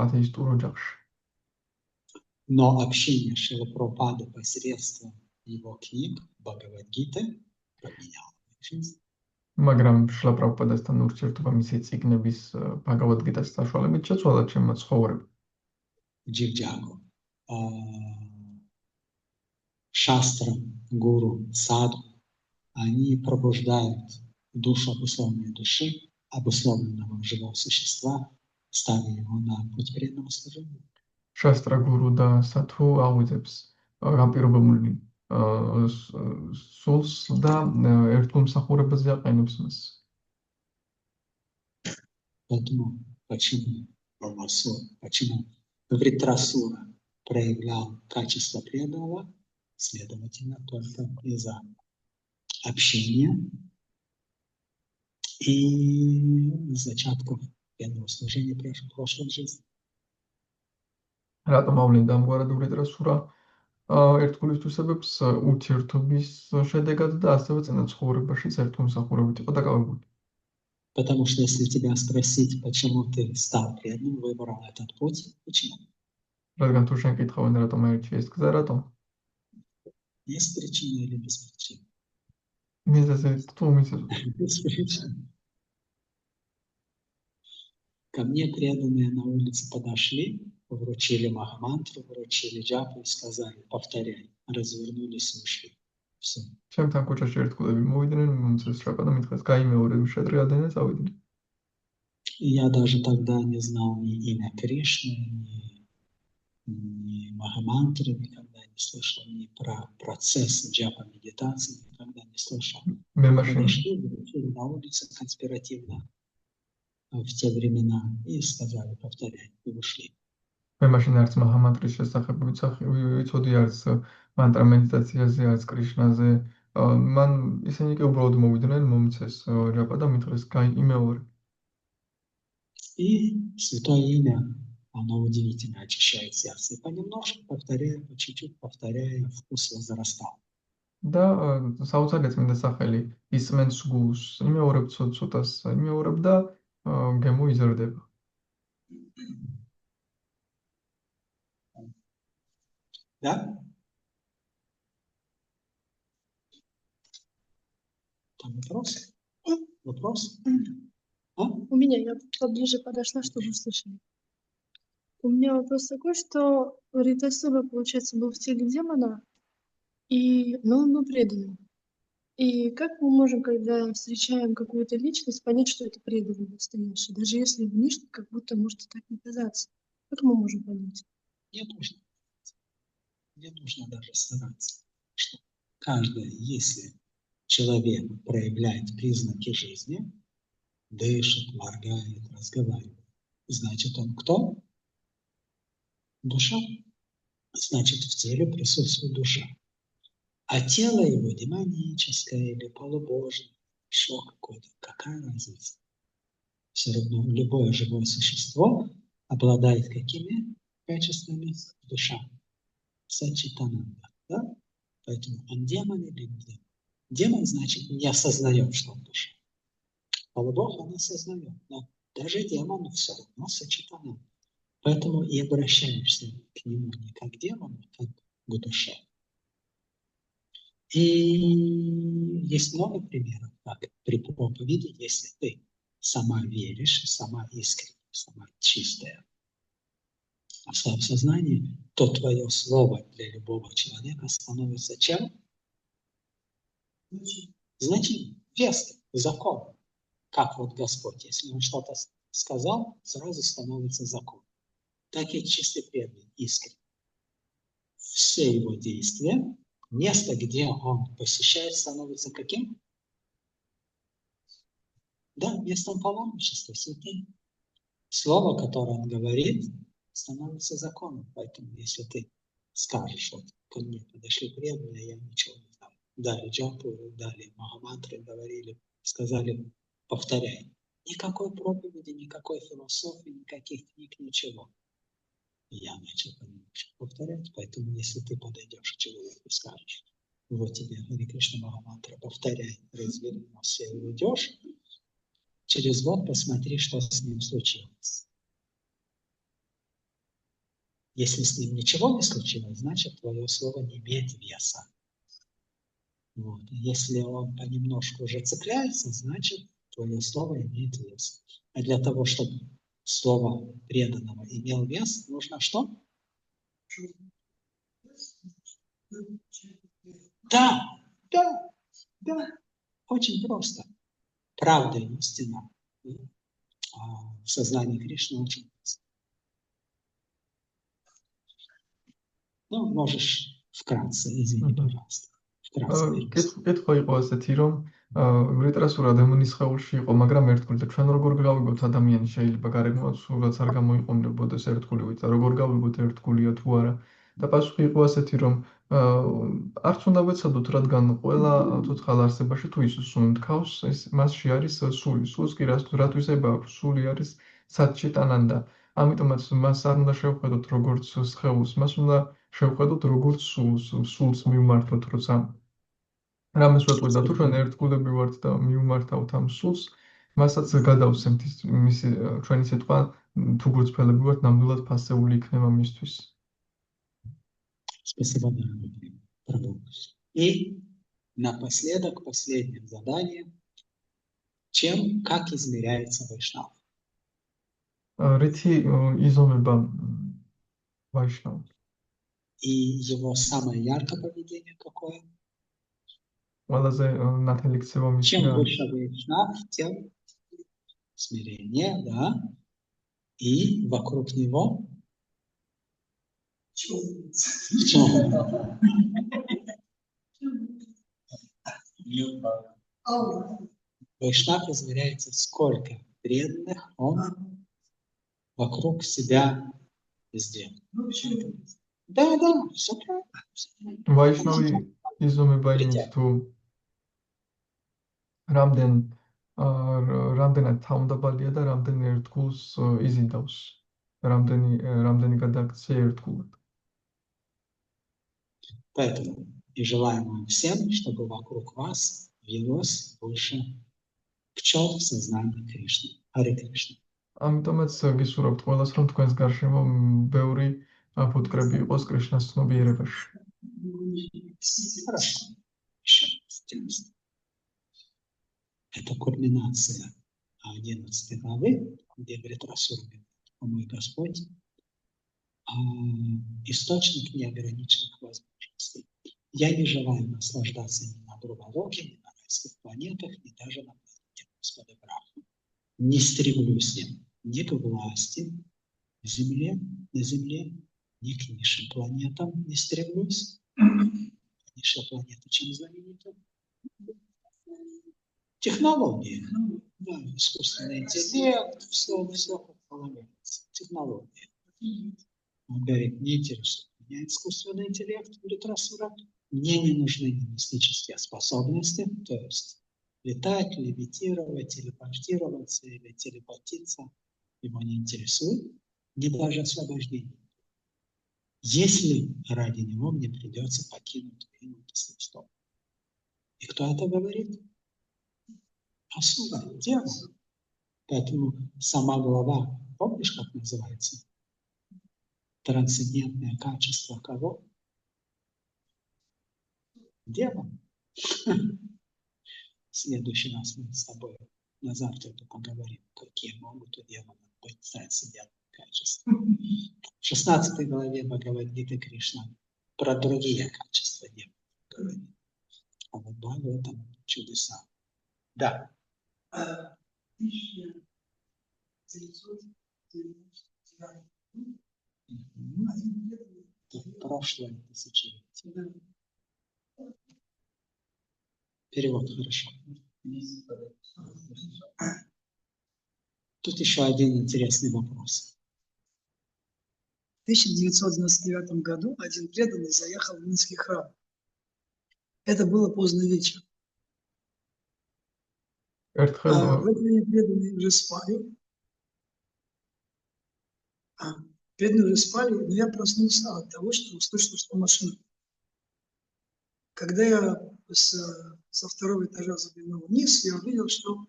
ათეისტურ ოჯახში. Но общение Шрила Прабхупады посредством его книг Бхагавад-гиты поменяло мою жизнь. მაგრამ შრილა პრაბჰუპადასთან ურთიერთობა მისი წიგნების ბჰაგავად-გიტას საშუალებით შეცვალა ჩემმა ცხოვრება. Джигджагу. Шастра, гуру, садху, они пробуждают душу обусловленной души, обусловленного живого существа, ставя его на путь преданного служения. შასტრა გურუ და სათუ აღვიძებს განპირობებული სულს და ერთგულმსახურებაზე აყენებს მას. Поэтому почему Вритрасура проявлял качество преданного, следовательно, только из-за общения и зачатков преданного служения прошлой жизни. რატომ ავლენდა ამგვარად ვრიტრასურა ერთგულისთვისებებს ურთიერთობის შედეგად და ასევე წინა ცხოვრებაშიც ერთგულმსახურებით იყო დაკავებული. Потому что если тебя спросить, почему ты стал преданным, выбрал этот путь, почему? რადგან თუ შენ კითხავენ რატომ აირჩიე ეს გზა, რატომ? Есть причина или без причины? მიზეზით თუ მიზეზით? Без причины. Ко мне преданные на улице подошли, вручили махамантру, вручили джапу и сказали, повторяй, развернулись и ушли. Все. ჩემთან კუჩაში ერთგულები მოვიდნენ, მომწეს ჭრაპა და მითხრეს, გაიმეორე, შეტრიალდნენ და წავიდნენ. Я даже тогда не знал ни имя Кришны, ни махамантры, никогда не слышал ни про процесс джапа медитации, никогда не слышал. მე მაშინ Вручили на улице конспиративно в те времена и сказали, повторяй, и ушли. მე მაშინ არც მაჰამანტრის შესახებ ვიცოდი, არც მანტრა მედიტაციაზე არც კრიშნაზე მან ისინი კი უბრალოდ მოვიდნენ მომცეს ჯაპა და მითხრეს იმეორე. И святое имя, оно удивительно очищает сердце. И понемножку, повторяя, по чуть-чуть повторяя, вкус возрастал. და საოცარი წმინდა სახელი ისმენს გულს, იმეორებ ცოტას, იმეორებ და გემო იზრდება. Да? Там вопрос? Вопрос? У меня, я поближе подошла, чтобы услышали. У меня вопрос такой, что Ритасура, получается, был в теле демона, но он был преданным. И как мы можем, когда встречаем какую-то личность, понять, что это преданный настоящий, даже если внешне как будто может и так не казаться? Как мы можем понять? Не нужно даже стараться. Что каждый, если человек проявляет признаки жизни, дышит, моргает, разговаривает, значит, он кто? Душа. Значит, в теле присутствует душа. А тело его демоническое или полубожное, еще какое-то, какая разница? Все равно любое живое существо обладает какими качествами? Душа. Сачитананда. Да? Поэтому он демон или не демон? Демон, значит, не осознает, что он душа. Полубог он осознает, но даже демон все равно сачитананда. Поэтому и обращаешься к нему не как к демону, а как к душе. И есть много примеров, как при проповеди, если ты сама веришь, сама искренняя, сама чистая, в своем сознании, то твое слово для любого человека становится чем? Значением, весом, законом. Как вот Господь, если Он что-то сказал, сразу становится закон. Так и чистый преданный, искренний. Все его действия, место, где он посещает, становится каким? Да, местом паломничества, святым. Слово, которое он говорит, становится законом. Поэтому, если ты скажешь, вот ко мне подошли преданные, я ничего не знаю. Дали джапу, дали махамантры, говорили, сказали, повторяй. Никакой проповеди, никакой философии, никаких книг, ничего. И я начал понемножку повторять. Поэтому, если ты подойдешь к человеку и скажешь, вот тебе Хари Кришна Махамантра, повторяй, разверни нос и уйдешь, через год посмотри, что с ним случилось. Если с ним ничего не случилось, значит, твое слово не имеет веса. Вот. Если он понемножку уже цепляется, значит, твое слово имеет вес. А для того, чтобы слово преданного имел вес, нужно что? Да. Очень просто. Правда и истина в сознании Кришны очень просто. Ну, можешь вкратце, извини, пожалуйста. კითხვა იყო ასეთი, რომ ლიტერატურა დემონის ხეულში იყო, მაგრამ ერთგული და ჩვენ როგორ გავიგოთ ადამიანი შეიძლება გარეგნულად სულაც არ გამოიყენებოდეს ერთგულივით და როგორ გავიგოთ ერთგულია თუ არა. და პასუხი იყო ასეთი, რომ არც უნდა ვეცადოთ, რადგან ყველა ცოცხალ არსებაში თუ ის სული მtkავს, მასში არის სული. სულს კი რათვისება აქვს, სული არის სატჩიტანანდა. ამიტომაც მას არ უნდა შევხედოთ როგორც სხეულს, მას უნდა შევხედოთ როგორც სულს მივმართოთ, როცა რამეს ვეტყვიდა თუ ჩვენ ერთგულები ვართ და მივმართავთ ამ სულს, მასაც გადავსემთ ჩვენი სიტყვა თუ გულწრფელები ვართ, ნამდვილად ფასეული იქნება მისთვის. Спасибо, дорогой Прабху. И напоследок, последнее задание. Как измеряется вайшнав? რითი იზომება ვაიშნავი? И его самое яркое поведение какое? ყველაზე ნათელი ქცევა მისი Чем больше вайшнав, тем смирение, да? И вокруг него вайшнав измеряется, сколько преданных он вокруг себя сделал. Да, все правильно. всё правильно. ვაიშნავი იზომება იმით, თუ რამდენად თავმდაბალია და რამდენი ერთგულს იზიდავს. რამდენი გადააქცია ერთგულად. Поэтому и желаем вам всем, чтобы вокруг вас вирус больше пчел в сознании Кришны. Харе Кришна. ამიტომაც გისურვებთ ყველას, რომ თქვენს გარშემო ბევრი ფუტკრები იყოს კრიშნას ცნობიერებაში. Хорошо. Еще 11. Это кульминация 11 главы, где говорит Расура, о мой Господь, источник неограниченных возможностей. Я не желаю наслаждаться ни на Друвалоке, ни на райских планетах, ни даже на планете Господа Брахмы. Не стремлюсь ни к власти на Земле, ни к низшим планетам не стремлюсь. Низшая планета чем знаменита? Технологии. Да, искусственный интеллект, все полагается. Технологии. Он говорит, не интересует меня искусственный интеллект, говорит Расура. Мне не нужны ни мистические способности, то есть летать, левитировать, телепортироваться или телепатиться. Его не интересует, ни даже освобождение. Если ради него мне придется покинуть Вену Святого. И кто это говорит? Асура, демон. Поэтому сама глава, помнишь, как называется? Трансцендентное качество кого? Демон. В следующий раз мы с тобой на завтра поговорим, какие могут у демона быть трансцендентные качества. В 16 главе Бхагавад-гиты Кришна про другие качества демона говорит. А вот Бхагаватам чудеса. Да. 1999. Это прошлое тысячелетие. Перевод хорошо. Тут еще один интересный вопрос. В 1999 году один преданный заехал в Минский храм. Это было поздно вечером. В это время преданные уже спали. Преданные уже спали, но я проснулся от того, что услышал, что машина. Когда я со второго этажа заглянул вниз, я увидел, что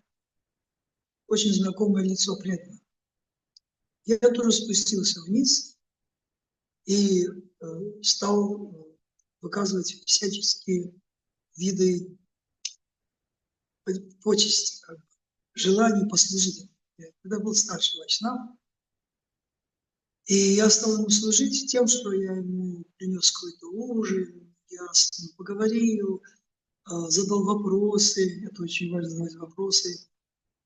очень знакомое лицо преданного. Я тоже спустился вниз и стал выказывать всяческие виды почести, желаний послужить. Я тогда был старший вайшнав, и я стал ему служить тем, что я ему принес какой-то ужин, я с ним поговорил, задал вопросы, это очень важно задавать вопросы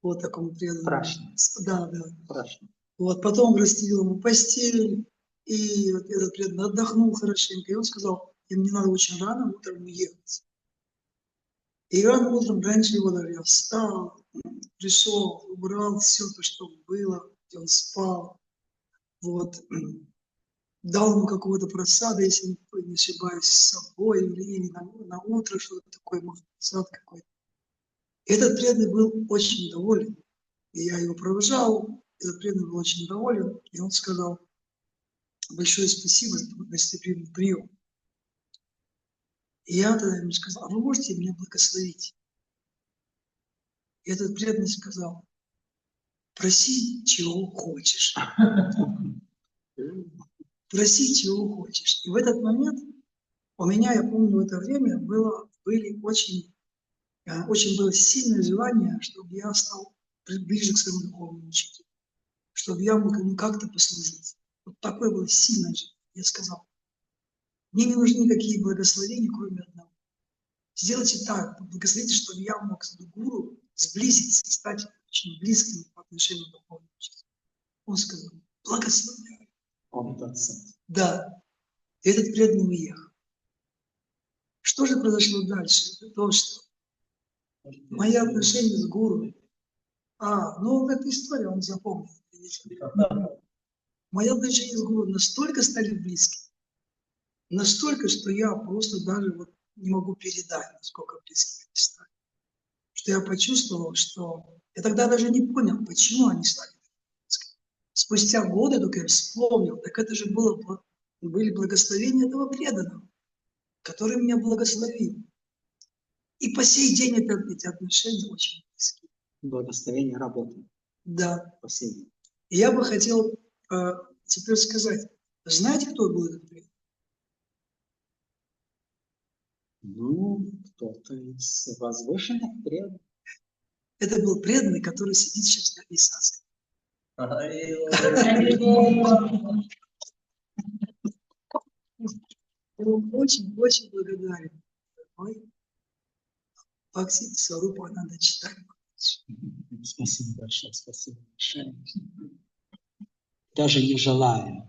вот такому преданному. Страшно. Да. Страшно. Вот, потом расстелил ему постель, и вот этот преданный отдохнул хорошенько, и он сказал, мне надо очень рано утром уехать. И рано утром, раньше его даже я встал, пришел, убрал все то, что было, где он спал, вот, дал ему какого-то просада, если не ошибаюсь, с собой, или на утро что-то такое, может, просад какой-то. Этот преданный был очень доволен, и я его провожал, этот преданный был очень доволен, и он сказал, большое спасибо за гостеприимный прием. И я тогда ему сказал, а вы можете меня благословить? И этот преданный сказал, проси, чего хочешь. Проси, чего хочешь. И в этот момент у меня, я помню, в это время очень было сильное желание, чтобы я стал ближе к своему духовному учителю, чтобы я мог ему как-то послужить. Вот такое было сильное желание. Я сказал, мне не нужны никакие благословения, кроме одного. Сделайте так, благословите, чтобы я мог с гуру сблизиться, стать очень близким по отношению к духовному учителю. Он сказал, благословляю. Да. И этот преданный уехал. Что же произошло дальше? Это то, что мои отношения с гуру. Эта история он запомнил. Мои отношения с гуру настолько стали близкими, настолько, что я просто даже вот не могу передать, насколько близки они стали. Что я почувствовал, что я тогда даже не понял, почему они стали близки. Спустя годы только я вспомнил, так это же были благословения этого преданного, который меня благословил. И по сей день эти отношения очень близки. Благословение работает. Да. По сей день. И я бы хотел теперь сказать, знаете, кто был этот преданный? Ну, кто-то из возвышенных преданных. Это был преданный, который сидит сейчас на Исасе. Я вам очень-очень благодарен. Ой, Бхакти Сварупа надо читать. Спасибо большое, спасибо большое. Даже не желая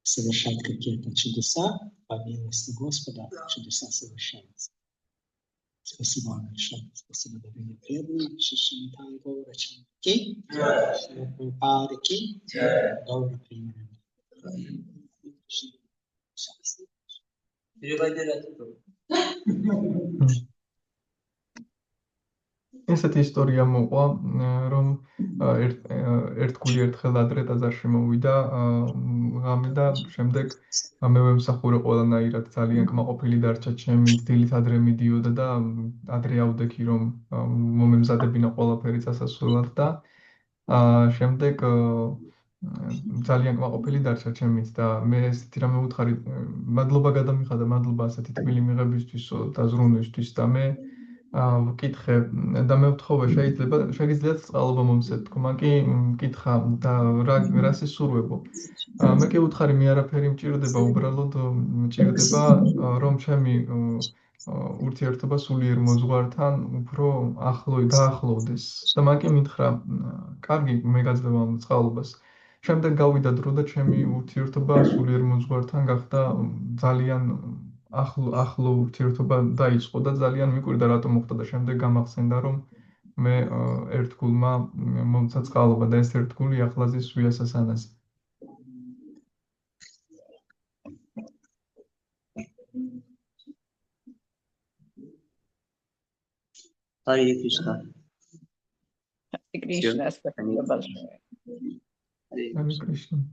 совершать какие-то чудеса, по милости Господа, чудеса совершаются. Спасибо вам большое. Спасибо, дорогие преданные. Шишинтай Гаура Чанки, Парики, Гаура Примеры. ესეთი ისტორია მოყვა, რომ ერთ გული ერთხელ ადრე ტაძარში მოვიდა ღამე და შემდეგ მე ვემსახურე ყველანაირად ძალიან კმაყოფილი დარჩა ჩემი დილით ადრე მიდიოდა და ადრე ავდექი რომ მომემზადებინა ყველაფერი წასასვლელად და შემდეგ ძალიან კმაყოფილი დარჩა ჩემით და მე ესეთი რამე ვუთხარი მადლობა გადამიხადა მადლობა ასეთი თბილი მიღებისთვის და ზრუნვისთვის და მე ვკითხე და მე ვთხოვე შეგიძლიათ წყალობა მომცეთ მან კი მკითხა და რა სისურვებო მე კი ვუთხარი მე არაფერი მჭირდება უბრალოდ მჭირდება რომ ჩემი ურთიერთობა სულიერ მოძღვართან უფრო დაახლოვდეს და მან კი მითხრა კარგი მე გაძლევ ამ წყალობას შემდეგ გავიდა დრო და ჩემი ურთიერთობა სულიერ მოძღვართან გახდა ძალიან ახლო ურთიერთობა დაიწყო და ძალიან მიკვირდა რატომ მოხდა და შემდეგ გამახსენდა რომ მე ერთ გულმა მომცა წყალობა და ეს ერთ გული ახლა ზის ვიასასანაზე Hare Krishna. Hare Krishna. Hare Krishna.